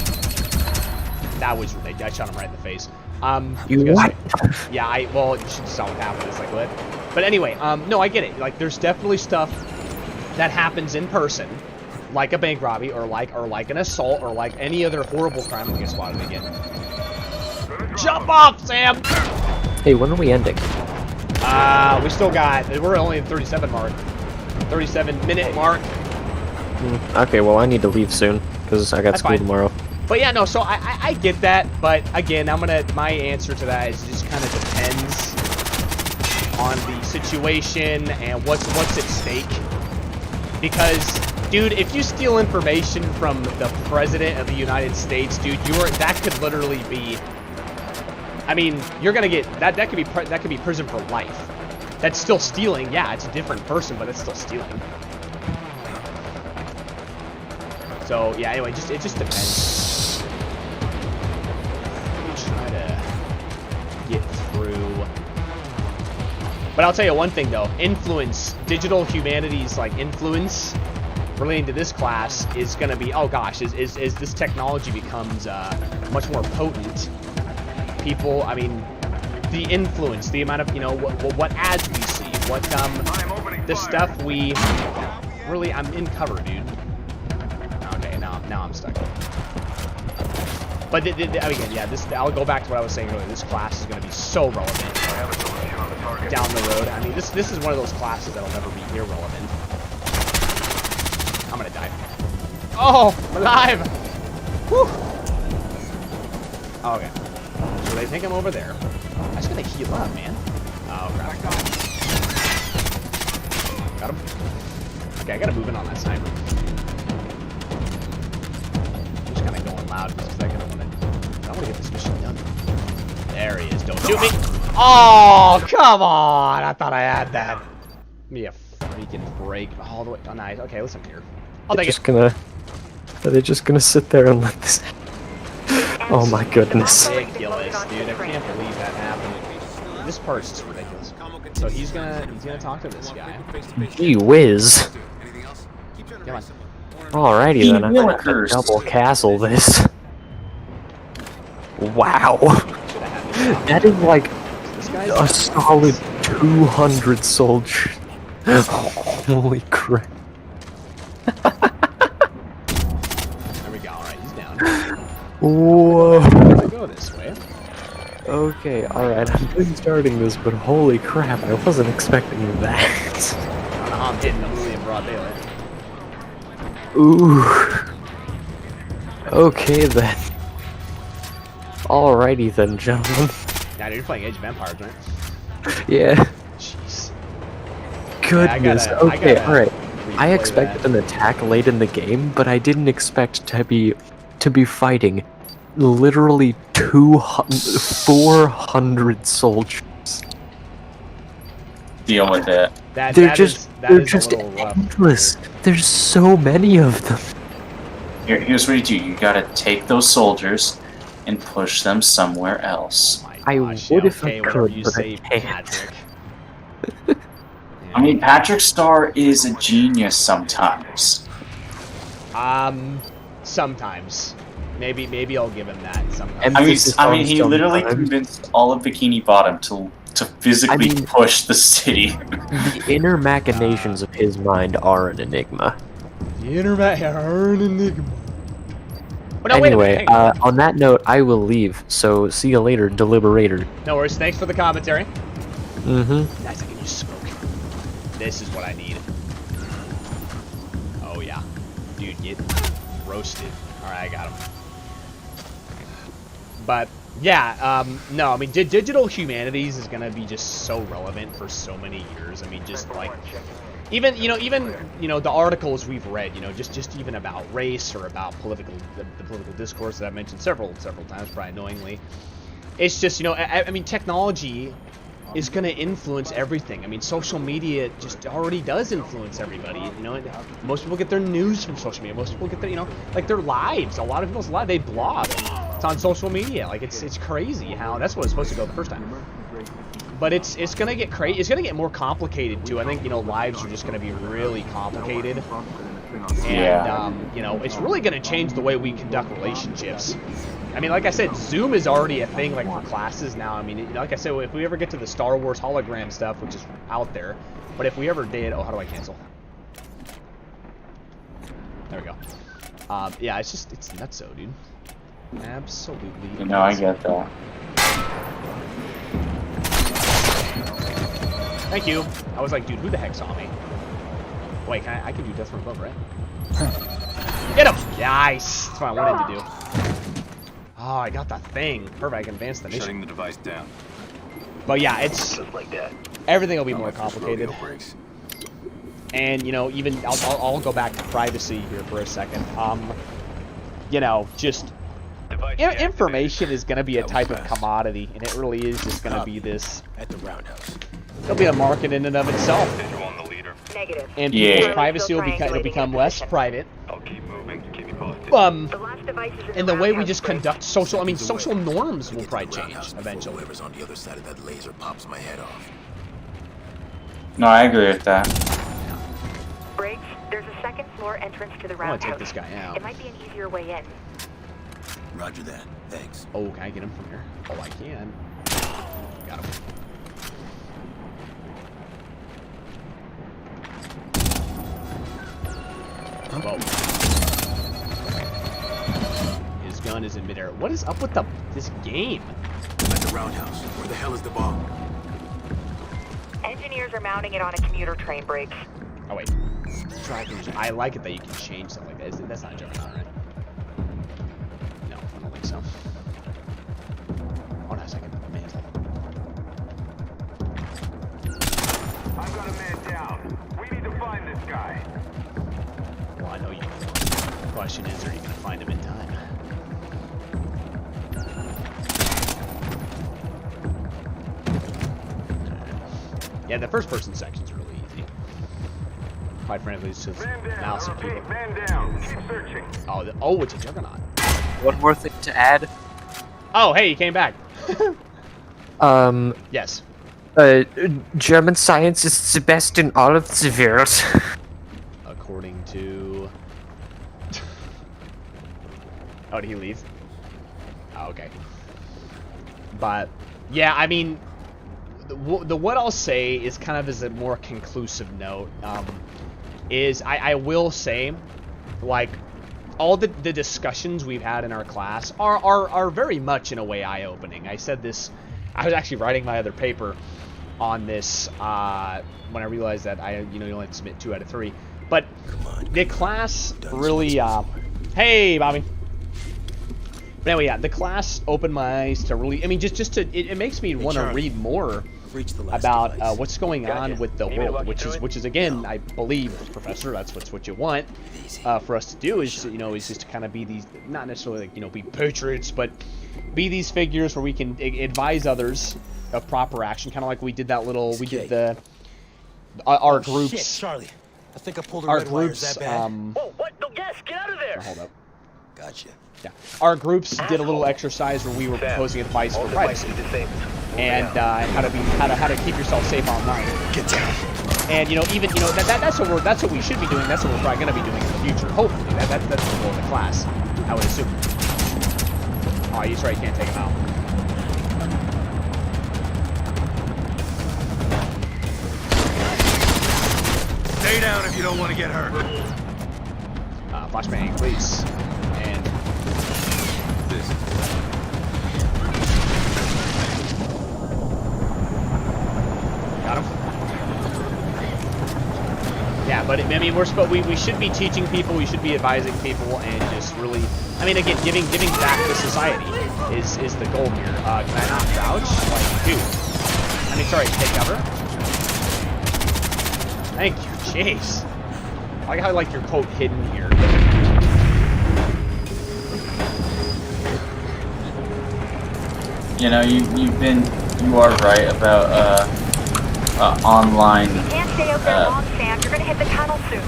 That was I shot him right in the face. You what? Yeah, well, you should saw what happened. It's like what? But anyway, no, I get it. Like, there's definitely stuff that happens in person, like a bank robbery, or like an assault, or like any other horrible crime. I get spotted again. Jump off, Sam! Hey, when are we ending? We still got. We're only at 37 mark. 37-minute mark. Okay, well, I need to leave soon because I got That's school fine. tomorrow. But yeah, no. So I get that, but again, my answer to that is just kind of depends on the situation and what's at stake. Because, dude, if you steal information from the president of the United States, dude, that could literally be. I mean, you're gonna get that could be prison for life. That's still stealing. Yeah, it's a different person, but it's still stealing. So yeah. Anyway, it just depends. Let me try to get through. But I'll tell you one thing though: influence, digital humanities, like influence relating to this class is gonna be. Oh gosh, as this technology becomes much more potent. People, I mean, the influence, the amount of, you know, what ads we see, what the stuff we really. I'm in cover, dude. Okay, now I'm stuck. But again, yeah, I'll go back to what I was saying earlier. This class is going to be so relevant down the road. I mean, this is one of those classes that'll never be irrelevant. I'm gonna die. Oh, I'm alive! Whew. Okay. So they think I'm over there. I'm just gonna heal up, man. Oh, crap. Got him. Okay, I gotta move in on that sniper. I'm just kind of going loud because I want to get this mission done. There he is. Don't shoot me. Oh, come on. I thought I had that. Me a can break all the way. Oh, nice. Okay, listen here. I'll take it. Are they just gonna sit there and let this? Oh my goodness. Ridiculous, dude. I can't believe that happened. This part's just ridiculous. So he's gonna talk to this guy. Gee whiz. Come on. Alrighty then, I'm gonna Willikers. double castle this. Wow. Should have had this. That is like This guy's a solid 200 soldiers. Holy crap. There we go. All right, he's down. Whoa. I go this way. Okay, alright, I'm just starting this, but holy crap, I wasn't expecting that. I don't know how I'm hitting him really in broad daylight. Ooh. Okay then. Alrighty then, gentlemen. Now, dude, you're playing Age of Empires, right? Yeah. Jeez. Goodness. I Okay, gotta alright. I replay expected that. an attack late in the game, but I didn't expect to be fighting literally 400 soldiers. Deal with it. They're just that is a just little rough. endless. There's so many of them. Here's what you do. You gotta take those soldiers and push them somewhere else. Oh my I gosh, would yeah, if I okay, whatever could, you but I say, can't. Patrick. I mean, Patrick Starr is a genius sometimes. Sometimes. Maybe I'll give him that sometimes. Emphasis I mean, on he literally sometimes. convinced all of Bikini Bottom to physically I mean- push the city. The inner machinations of his mind are an enigma. The internet are an enigma. Oh, no, wait a Anyway, minute, hang on. on that note, I will leave. So see you later, Deliberator. No worries. Thanks for the commentary. Mm-hmm. Nice, I can use smoke. This is what I need. Oh yeah, dude, get roasted. All right, I got him. But yeah, no, I mean, digital humanities is gonna be just so relevant for so many years. I mean, just like even the articles we've read, just even about race or about the political discourse that I've mentioned several times, probably annoyingly. It's just, I mean, technology is going to influence everything. I mean, social media just already does influence everybody. Most people get their news from social media. Most people get their, like their lives. A lot of people's lives, they blog. It's on social media. Like it's crazy how that's what it's supposed to go the first time. But it's going to get crazy. It's going to get more complicated too. I think lives are just going to be really complicated. And it's really going to change the way we conduct relationships. I mean, like I said, Zoom is already a thing, like, for classes now. I mean, like I said, if we ever get to the Star Wars hologram stuff, which is out there, but if we ever did... Oh, how do I cancel? There we go. Yeah, it's nuts, dude. Absolutely. I get that. Thank you. I was like, dude, who the heck saw me? Wait, I can do death from above, right? Get him! Nice! That's what I wanted to do. Oh, I got the thing. Perfect, I can advance the mission. Shutting the device down. But yeah, it's... Like that. Everything will be more Not my first complicated. rodeo breaks. And, even... I'll go back to privacy here for a second. Just... Device Information is going to be a That was type of fast. commodity, and it really is just going to be this... At the roundhouse. It'll be a market in and of itself. Visual on the leader. Negative. And Yeah. people's privacy will Triangulating become your less position. private. I'll keep moving. Keep me posted. The last device is And the way we roundhouse just break. conduct social... I mean, social norms Gotta will get to probably the change roundhouse before eventually. Whoever's on the other side of that laser pops my head off. No, I agree with that. Briggs, there's a second floor entrance to the I want to roundhouse. take this guy out. It might be an easier way in. Roger that. Thanks. Oh, can I get him from here? Oh, I can. Got him. Whoa. His gun is in midair. What is up with this game? I'm at the roundhouse. Where the hell is the bomb? Engineers are mounting it on a commuter train, Briggs. Oh wait. I like it that you can change stuff like that. That's not a Juggernaut, right? No, I don't think so. Oh no, second. Mantle. I've got a man down. We need to find this guy. Well, I know you. The question is, are you going to find him in time? Yeah, the first person section's really easy. quite frankly, it's just Man down. mouse and Repeat, keyboard. man down. Keep searching. Oh, oh, it's a Juggernaut. One more thing to add. Oh, hey, you came back. Um, Yes. German science is the best in all of the world. According to... Oh, did he leave? Oh, okay. But, yeah, I mean, the what I'll say is kind of as a more conclusive note, is I will say, like, all the discussions we've had in our class are very much, in a way, eye-opening. I said this, I was actually writing my other paper on this when I realized that you only have to submit 2 out of 3. But the class really, hey, Bobby. But anyway, yeah, the class opened my eyes to really, I mean, just to, it makes me want to read more about what's going on with the world, which is again, I believe, Professor, that's what you want for us to do, is is just to kind of be these, not necessarily like be patriots, but be these figures where we can advise others of proper action, kind of like we did that little, we did the our groups. Shit, Charlie. I think I pulled a Our red wire. Is groups, that bad? Whoa, what? No gas! Get out of there! hold up. Gotcha. Yeah, our groups did a little exercise where we were proposing advice for privacy and how to keep yourself safe online. Get down. And that's what we should be doing. That's what we're probably going to be doing in the future. Hopefully, that's the goal of the class, I would assume. Oh, he's right. You can't take him out. Stay down if you don't want to get hurt. Flashbang, please. And got him. Yeah, but I mean, we should be teaching people, we should be advising people, and just really, I mean, again, giving back to society is the goal here. Can I not crouch? Like, dude. I mean, sorry, take cover. Thank you. Jeez. I like how your quote hidden here. You are right about online You can't stay out there long, Sam. You're gonna hit the tunnel soon.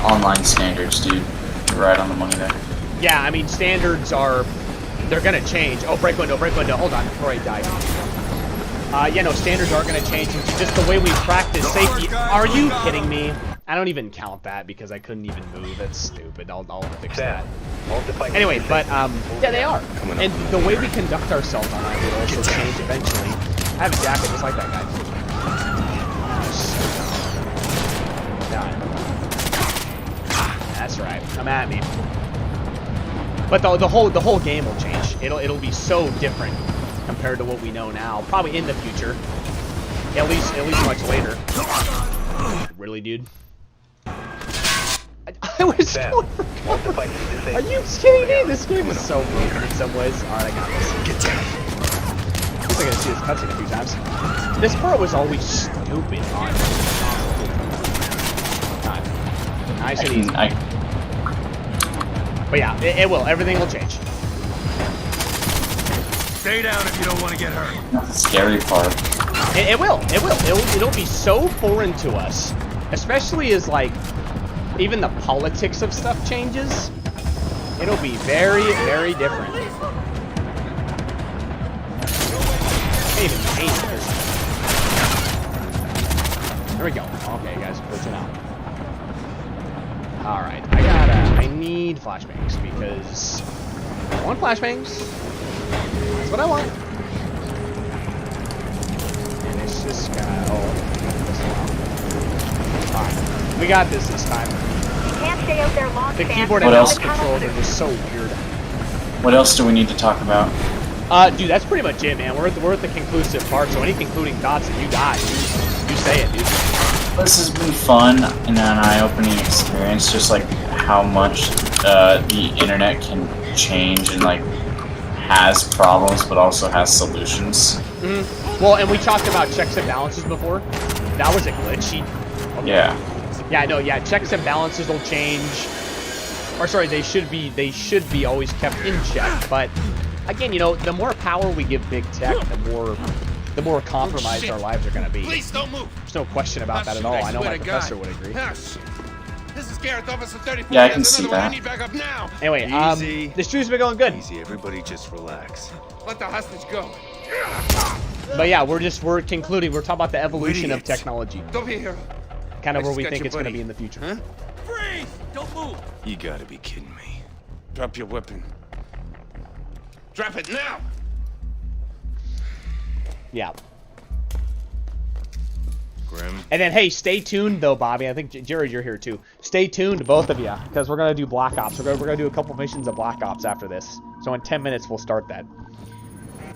online standards, dude. You're right on the money there. Yeah, I mean, standards they're gonna change. Oh, break window. Hold on, before I die. Yeah, no, standards are gonna change. Just the way we practice safety. Are you kidding me? I don't even count that because I couldn't even move. That's stupid. I'll fix that. Anyway, but yeah, they are. And the way we conduct ourselves on that will also change eventually. I have a jacket just like that guy. That's right. Come at me. But the whole game will change. It'll be so different compared to what we know now. Probably in the future. At least much later. Really, dude? I was going for cover. Are you kidding me? This game is so broken in some ways. Alright, I got this. Get down. At least I gotta see this cutscene a few times. This part was always stupid on time. Nice and easy. But yeah, it will. Everything will change. Stay down if you don't want to get hurt. That's the scary part. It will. It'll be so foreign to us, especially as like even the politics of stuff changes. It'll be very, very different. Can't even change this. There we go. Okay, guys, push it out. All right, I need flashbangs because I want flashbangs. That's what I want. And it's this guy. Alright, we got this time. You can't stay out there long, The Sam. keyboard What and mouse else? controls are just so weird. What else do we need to talk about? Dude, that's pretty much it, man. We're at the conclusive part, so any concluding thoughts that you got, you say it, dude. This has been fun and an eye-opening experience, just like how much the internet can change and like has problems but also has solutions. Mm-hmm. Well, and we talked about checks and balances before. That was a glitch. Okay. Yeah. Yeah, no, yeah, checks and balances will change. Or sorry, they should be always kept in check. But again, the more power we give big tech, the more compromised our lives are going to be. Please don't move. There's no question about that at all. I know my professor would agree. This is Gareth, Officer 34. Yeah, I can There's see another one. I that. need backup now. Anyway, Easy. the stream's been going good. Easy, everybody just relax. Let the hostage go. But yeah, we're concluding. We're talking about the evolution of Idiots. technology. Don't be a hero. Kind of I where just we got think your it's going to buddy. be in the future. Huh? Freeze! Don't move! You gotta be kidding me. Drop your weapon. Drop it now! Yeah. Grim. And then, hey, stay tuned, though, Bobby. I think, Jared, you're here, too. Stay tuned, both of you, because we're going to do Black Ops. We're going to do a couple missions of Black Ops after this. So in 10 minutes, we'll start that.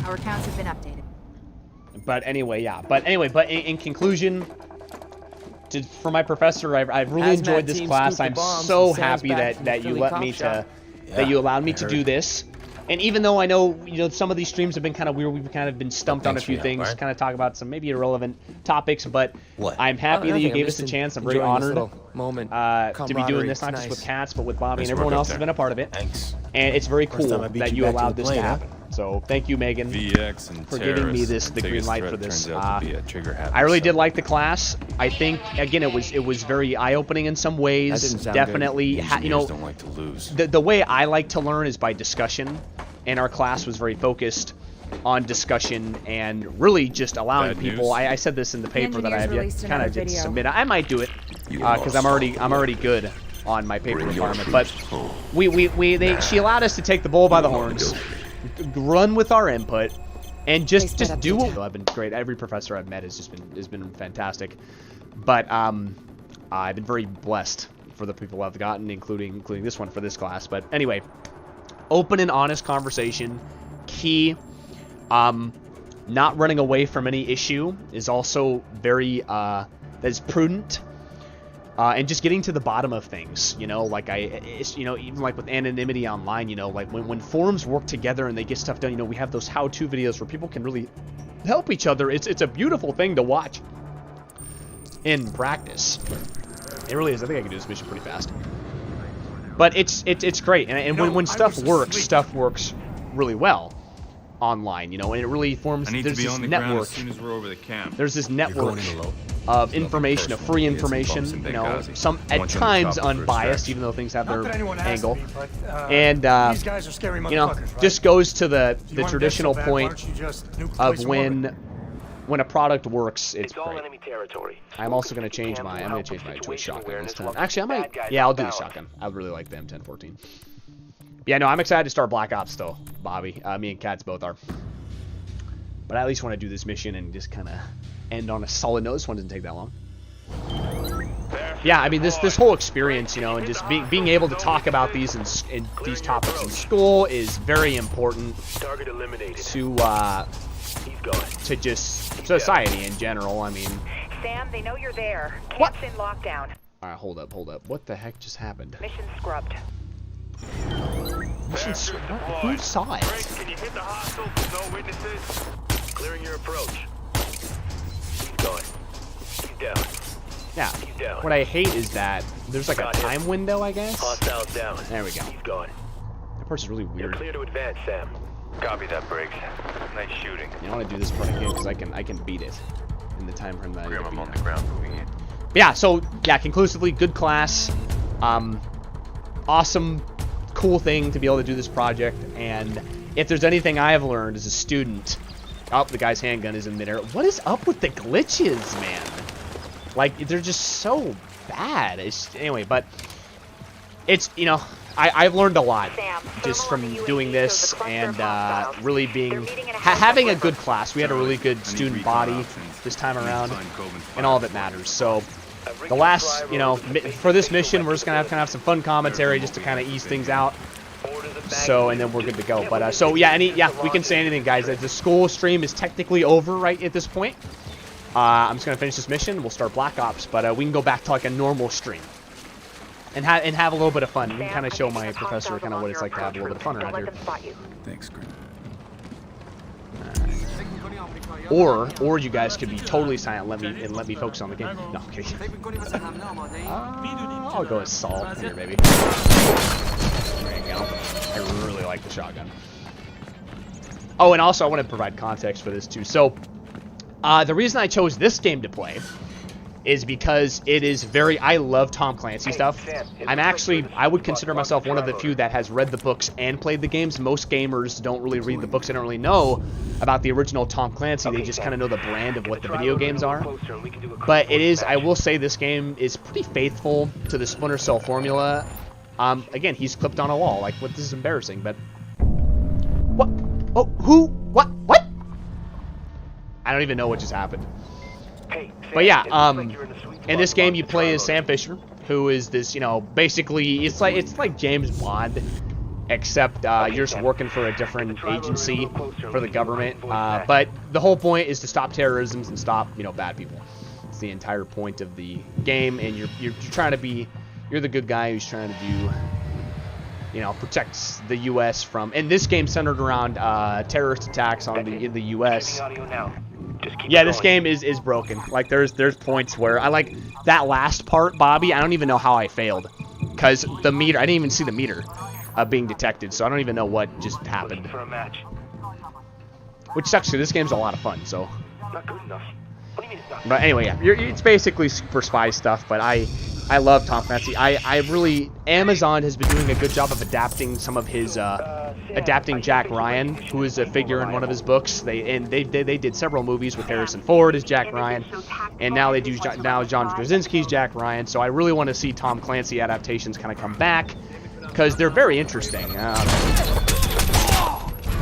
Our accounts have been updated. But anyway, yeah. But in conclusion, for my professor, I've really enjoyed this class. I'm so happy that you let me to, that you allowed me to do this. And even though I know, some of these streams have been kind of weird, we've kind of been stumped on a few things, kind of talk about some maybe irrelevant topics, but I'm happy that you gave us a chance. I'm very honored to be doing this, not just with Cats, but with Bobby, and everyone else has been a part of it. Thanks. And it's very cool that you allowed this to happen. So thank you, Megan, for giving me the green light for this. I really did like the class. I think, again, it was very eye-opening in some ways. Definitely, don't like to lose. the way I like to learn is by discussion, and our class was very focused on discussion and really just allowing people. I said this in the paper that I have yet kind of to submit. I might do it because I'm already good on my paper requirement. But she allowed us to take the bull by the horns, run with our input, and just do it. I've been great. Every professor I've met has been fantastic. But I've been very blessed for the people I've gotten, including this one for this class. But anyway, open and honest conversation, key. Not running away from any issue is also very that is prudent. And just getting to the bottom of things, like even like with anonymity online, like when forums work together and they get stuff done, we have those how-to videos where people can really help each other. It's a beautiful thing to watch in practice. It really is. I think I can do this mission pretty fast. But it's great, and when stuff works really well online, and it really forms. There's this network. As soon as we're over the camp. There's this network of information, of free information, some at times unbiased, even though things have their angle. And these guys are scary motherfuckers, just goes to the traditional point of when a product works, it's great. Enemy territory. I'm also going to change my to a shotgun this time. Actually, I might. Yeah, I'll do the shotgun. I really like the M1014. Yeah, no, I'm excited to start Black Ops though, Bobby. Me and Cats both are. But I at least want to do this mission and just kind of end on a solid note. This one doesn't take that long. Yeah, I mean this whole experience, and just being able to talk about these in these topics in school is very important Target eliminated. to just society in general. I mean, Sam, they know you're there. Camp's in lockdown. all right, hold up. What the heck just happened? Mission scrubbed. Who saw it? Briggs, can you hit the hostile with no witnesses? Clearing your approach. He's going. He's down. Yeah. He's down. What I hate is that there's like a time window, I guess. Hostiles down. There we go. He's gone. That person's really You're weird. clear to advance, Sam. Copy that, Briggs. Nice shooting. I want to do this part again because I can beat it in the time frame that I need to I'm beat on it. the ground moving in. But yeah, so yeah, conclusively good class. Awesome, cool thing to be able to do this project. And if there's anything I have learned as a student, the guy's handgun is in midair. What is up with the glitches, man? Like they're just so bad. Anyway, but it's I've learned a lot just from doing this and really having a good class. We had a really good student body this time around, and all that matters. So the last, for this mission, we're just gonna have some fun commentary just to kind of ease things out. So, and then we're good to go. But so yeah, we can say anything, guys. The school stream is technically over right at this point. I'm just gonna finish this mission. We'll start Black Ops, but we can go back to like a normal stream. And have a little bit of fun. We can kind of show my professor kind of what it's like to have a little bit of fun around here. Thanks, Grim. Or you guys could be totally silent and let me focus on the game. No, okay. I'll go assault here, baby. There you go. I really like the shotgun. Oh, and also I want to provide context for this too. So, the reason I chose this game to play is because it is very, I love Tom Clancy stuff. I would consider myself one of the few that has read the books and played the games. Most gamers don't really read the books, they don't really know about the original Tom Clancy, they just kind of know the brand of what the video games are. But it is, I will say this game is pretty faithful to the Splinter Cell formula. Again, he's clipped on a wall, like, what, this is embarrassing, but... What? Oh, who? What? What? I don't even know what just happened. But yeah, in this game you play as Sam Fisher, who is this, you know, basically it's like James Bond, except you're just working for a different agency for the government. But the whole point is to stop terrorism and stop, you know, bad people. It's the entire point of the game, and you're trying to be, you're the good guy who's trying to do, you know, protects the U.S. from, and this game centered around terrorist attacks on the U.S. Yeah, this game is broken. Like, there's points where I like that last part, Bobby. I don't even know how I failed, because the meter, I didn't even see the meter being detected, so I don't even know what just happened. Which sucks, because this game's a lot of fun. So, but anyway, yeah, it's basically super spy stuff. But I love Tom Clancy. I really, Amazon has been doing a good job of adapting some of his, adapting Jack Ryan, who is a figure in one of his books. They did several movies with Harrison Ford as Jack Ryan, and now they do, now John Krasinski's Jack Ryan. So I really want to see Tom Clancy adaptations kind of come back, because they're very interesting.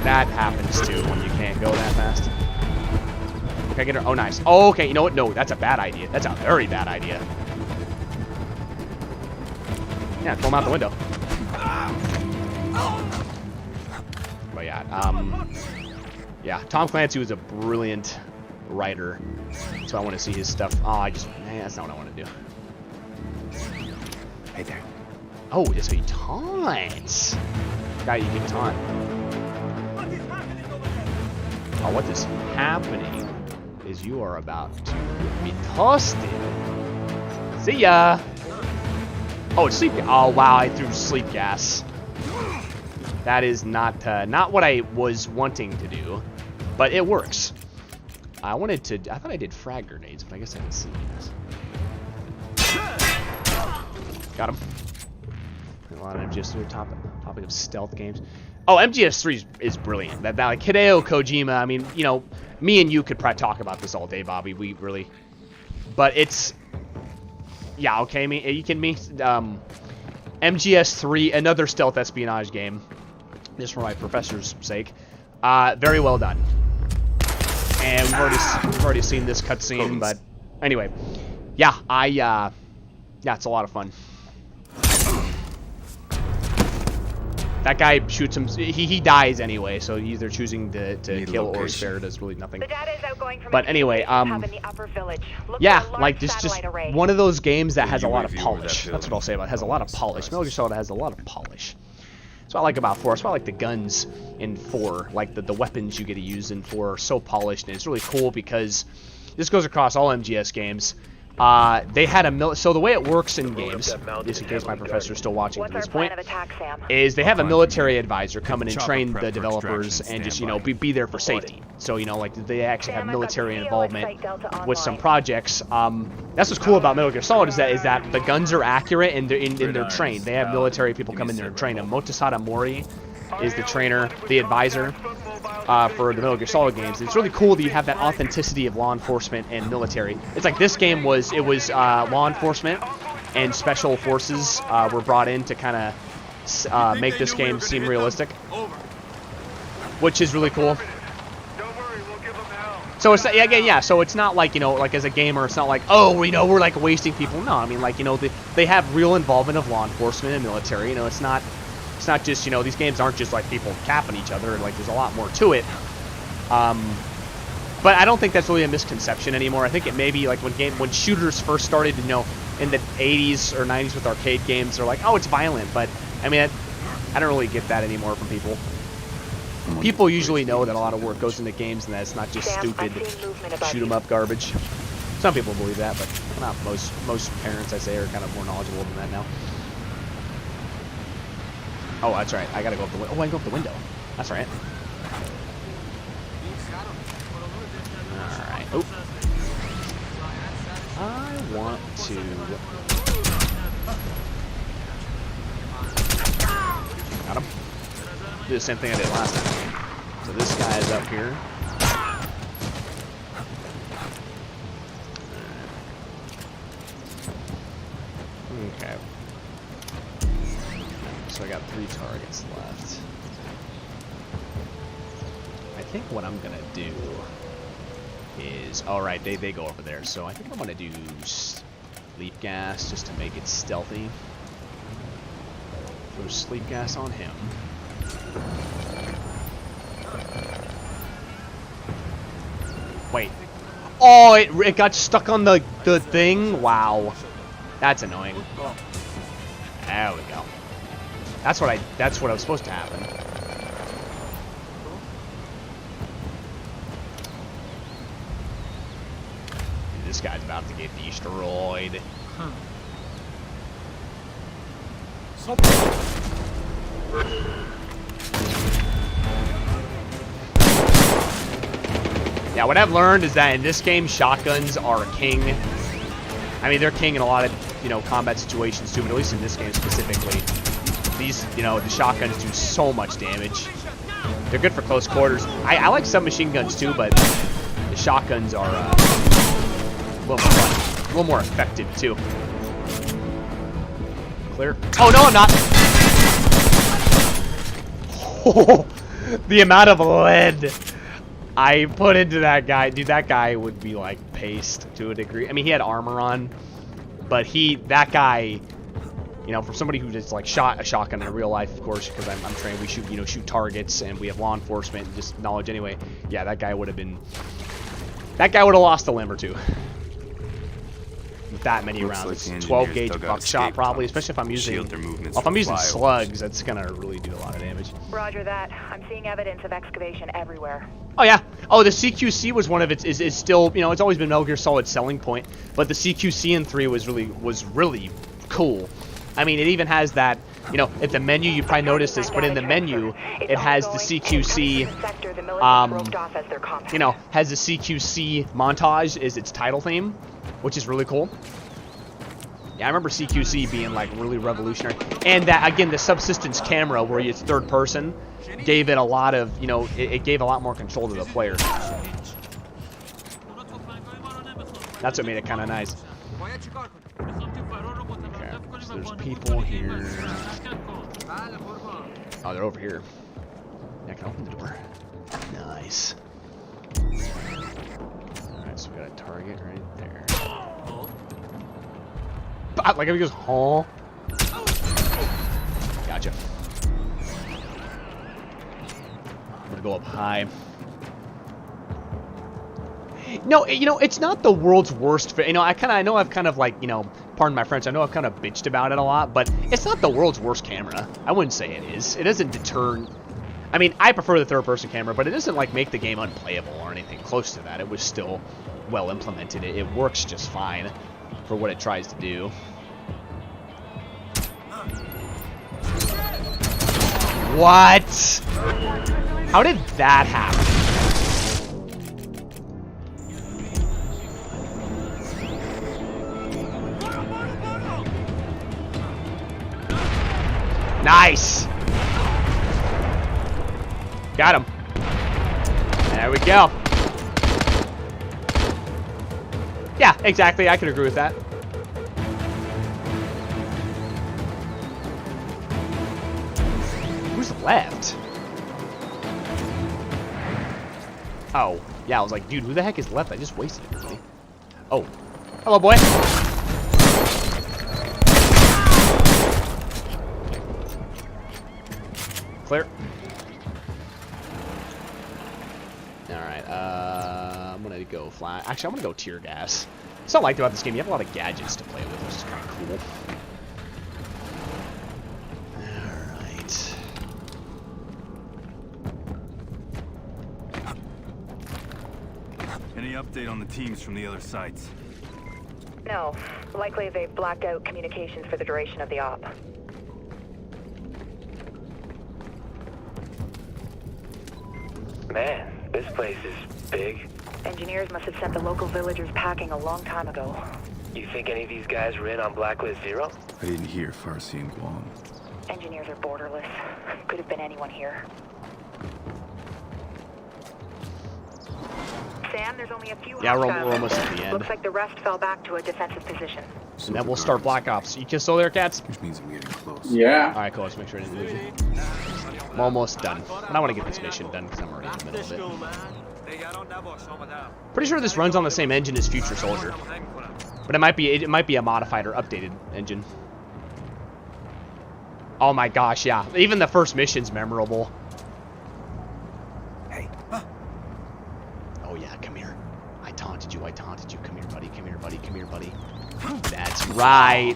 That happens too when you can't go that fast. Can I get her? Oh, nice. Oh, okay, you know what? No, that's a bad idea. That's a very bad idea. Yeah, throw him out the window. But yeah, yeah, Tom Clancy was a brilliant writer, so I want to see his stuff. Oh, that's not what I want to do. Hey there. Oh, this will be taunts. Guy, you can taunt. Oh, what is happening is you are about to be toasted. See ya. Oh, it's sleep gas. Oh, wow, I threw sleep gas. That is not what I was wanting to do, but it works. I thought I did frag grenades, but I guess I didn't see this. Got him. A lot of MGS3 topic of stealth games. Oh, MGS3 is brilliant. That like Hideo Kojima, I mean, you know, me and you could probably talk about this all day, Bobby. We really, but it's, yeah, okay, are you kidding me? MGS3, another stealth espionage game, just for my professor's sake. Very well done. And we've already seen this cutscene, but anyway, yeah, yeah, it's a lot of fun. That guy shoots him. He dies anyway, so either choosing to kill or spare does really nothing. But anyway, yeah, like this just one of those games that has a lot of polish. That's what I'll say about it. It has a lot of polish. Metal Gear Solid has a lot of polish. That's what I like about 4. That's why I like the guns in 4. Like the weapons you get to use in 4 are so polished, and it's really cool because this goes across all MGS games. They had so the way it works in games, just in case my professor is still watching to this point, is they have a military advisor come in and train the developers and just, you know, be there for safety. So, you know, like they actually have military involvement with some projects. That's what's cool about Metal Gear Solid is that the guns are accurate and they're trained. They have military people come in there and train them. Motosada Mori is the trainer, the advisor. For the Metal Gear Solid games. It's really cool that you have that authenticity of law enforcement and military. It's like this game was law enforcement and special forces were brought in to kind of make this game seem realistic, which is really cool. So it's again, yeah. So it's not like, you know, like as a gamer, it's not like, oh, you know, we're like wasting people. No, I mean, like, you know, they have real involvement of law enforcement and military. You know, it's not just, you know, these games aren't just like people capping each other. Like, there's a lot more to it. But I don't think that's really a misconception anymore. I think it may be like when shooters first started, you know, in the 80s or 90s with arcade games, they're like, oh, it's violent. But I mean, I don't really get that anymore from people. People usually know that a lot of work goes into games and that it's not just stupid shoot 'em up garbage. Some people believe that, but not most parents, I say, are kind of more knowledgeable than that now. Oh, that's right. I gotta go up the window. Oh, I can go up the window. That's right. Alright. Oh. I want to... Got him. Do the same thing I did last time. So this guy is up here. Okay. So I got 3 targets left. I think what I'm gonna do is, all right, they go over there. So I think I'm gonna do sleep gas just to make it stealthy. Throw sleep gas on him. Wait. Oh, it got stuck on the thing. Wow, that's annoying. There we go. That's what was supposed to happen. This guy's about to get destroyed. Yeah, what I've learned is that in this game, shotguns are king. I mean, they're king in a lot of, you know, combat situations too, but at least in this game specifically, these, you know, the shotguns do so much damage. They're good for close quarters. I like submachine guns too, but the shotguns are a little more fun, a little more effective too. Clear. Oh no, I'm not. Oh, the amount of lead I put into that guy, dude, that guy would be like paste to a degree. I mean, he had armor on, but that guy, you know, for somebody who just like shot a shotgun in real life, of course, because I'm trained, we shoot, you know, shoot targets, and we have law enforcement and just knowledge anyway. Yeah, that guy would have lost a limb or two. With that many rounds, it's 12 gauge buckshot probably, especially if I'm using, slugs, that's gonna really do a lot of damage. Roger that. I'm seeing evidence of excavation everywhere. Oh yeah. Oh, the CQC was one of its is still, you know, it's always been Metal Gear Solid's selling point, but the CQC in 3 was really cool. I mean, it even has that, you know, at the menu, you probably noticed this, but in the menu, it has the CQC, you know, has the CQC montage as its title theme, which is really cool. Yeah, I remember CQC being like really revolutionary, and that again, the subsistence camera where it's third person gave it a lot of, you know, it gave a lot more control to the player. That's what made it kind of nice. Okay, so there's people here. Oh, they're over here. Yeah, I can open the door. Nice. Alright, so we got a target right there. But, like if he goes, huh? Gotcha. I'm gonna go up high. No, you know, it's not the world's worst. You know, I know I've kind of like, you know, pardon my French, I know I've kind of bitched about it a lot, but it's not the world's worst camera. I wouldn't say it is. It doesn't deter. I mean, I prefer the third-person camera, but it doesn't like make the game unplayable or anything close to that. It was still well implemented. It works just fine for what it tries to do. What? How did that happen? Nice. Got him. There we go. Yeah, exactly. I can agree with that. Who's left? Oh, yeah, I was like, dude, who the heck is left? I just wasted everybody. Oh, hello, boy. Clear. Alright, I'm gonna go fly. Actually, I'm gonna go tear gas. That's what I liked about this game. You have a lot of gadgets to play with, which is kind of cool. Alright. Any update on the teams from the other sites? No. Likely they've blacked out communications for the duration of the op. Man, this place is big. Engineers must have sent the local villagers packing a long time ago. You think any of these guys were in on Blacklist 0? I didn't hear Farsi and Guam. Engineers are borderless. Could have been anyone here. Sam, there's only a few Yeah, we're hostiles. almost at the end. Looks like the rest fell back to a defensive position. And then we'll start Black Ops. You still there, cats? Which means I'm getting close. Yeah. Alright, cool. Let's make sure I didn't lose you. I'm almost done. But I want to get this mission done because I'm already in the middle of it. Pretty sure this runs on the same engine as Future Soldier. But it might be a modified or updated engine. Oh my gosh, yeah. Even the first mission's memorable. Hey. Oh yeah, come here. I taunted you. Come here, buddy. Come here, buddy. Come here, buddy. That's right.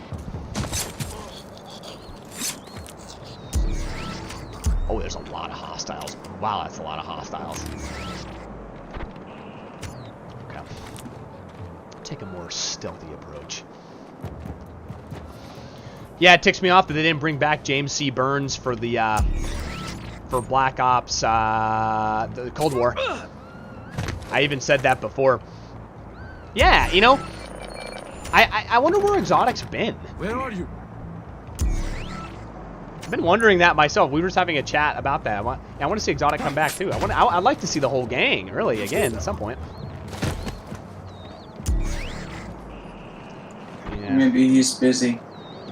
Oh, there's a lot of hostiles. Wow, that's a lot of hostiles. Okay. Take a more stealthy approach. Yeah, it ticks me off that they didn't bring back James C. Burns for the for Black Ops the Cold War. I even said that before. Yeah, you know, I wonder where Exotic's been. Where are you? I've been wondering that myself. We were just having a chat about that. I want to see Exotic come back too. I'd like to see the whole gang, really, again at some point. Yeah. Maybe he's busy.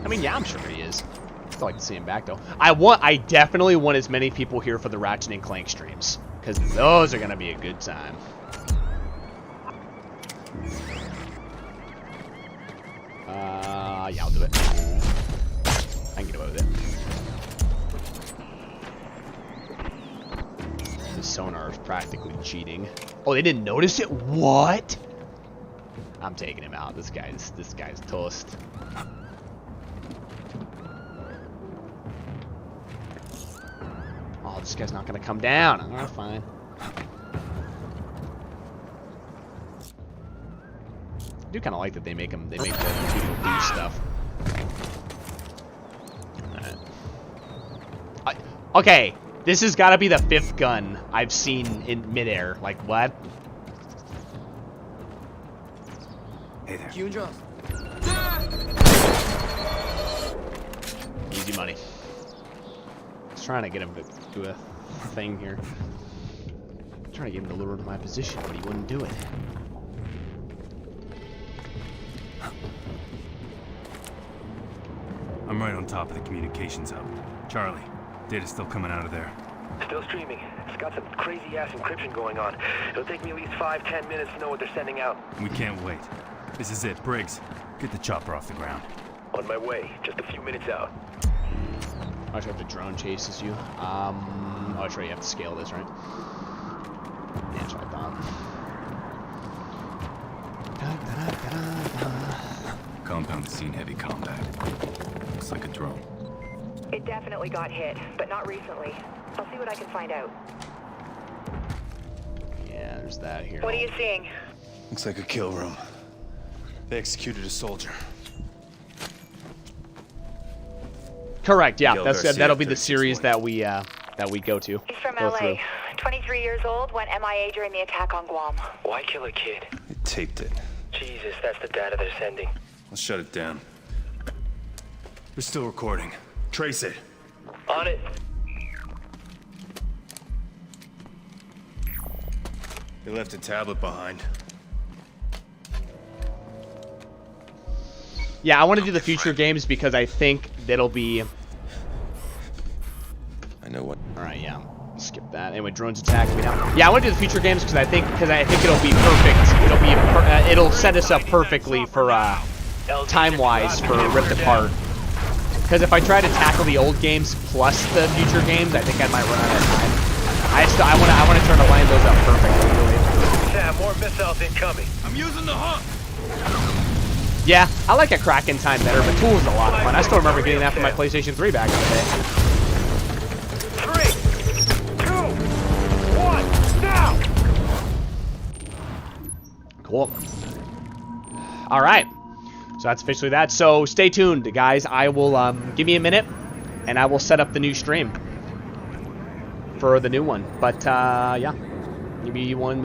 I mean, yeah, I'm sure he is. I'd like to see him back though. I definitely want as many people here for the Ratchet and Clank streams because those are gonna be a good time. Yeah, I'll do it. I can get away with it. The sonar is practically cheating. Oh, they didn't notice it? What? I'm taking him out. This guy's toast. Oh, this guy's not gonna come down. Alright, fine. I do kind of like that they make the people do stuff. Alright. Okay, this has got to be the 5th gun I've seen in midair. Like, what? Hey there. Easy money. I was trying to get him to do a thing here. I'm trying to get him to lure to my position, but he wouldn't do it. I'm right on top of the communications hub. Charlie, data's still coming out of there. Still streaming. It's got some crazy-ass encryption going on. It'll take me at least 5-10 minutes to know what they're sending out. We can't wait. This is it. Briggs, get the chopper off the ground. On my way. Just a few minutes out. I should have the drone chases you. Oh, that's right. You have to scale this, right? Yeah, that's what I thought. Compound's seen heavy combat. Looks like a drone. It definitely got hit, but not recently. I'll see what I can find out. Yeah, there's that here. What are you seeing? Looks like a kill room. They executed a soldier. Correct. Yeah, Miguel that's Garcia, that'll be the 36 series points. that we go to. He's from Go LA. through. 23 years old, went MIA during the attack on Guam. Why kill a kid? They taped it. Jesus, that's the data they're sending. Let's shut it down. We're still recording. Trace it. On it. They left a tablet behind. Yeah, I want to do the future games because I think that'll be. I know what. All right, yeah. Skip that. Anyway, drones attack me now. Yeah, I want to do the future games because I think it'll be perfect. It'll set us up perfectly for time-wise for Ripped Apart. Because if I try to tackle the old games plus the future games, I think I might run out of time. I want to try to line those up perfectly. Really. Sam, more missiles incoming. I'm using the hump. Yeah, I like a Kraken time better, but Tool's a lot of fun. I still remember getting that for my PlayStation 3 back in the day. 3, 2, 1, now! Cool. All right. So that's officially that. So stay tuned, guys. I will give me a minute, and I will set up the new stream for the new one. But yeah, give me one.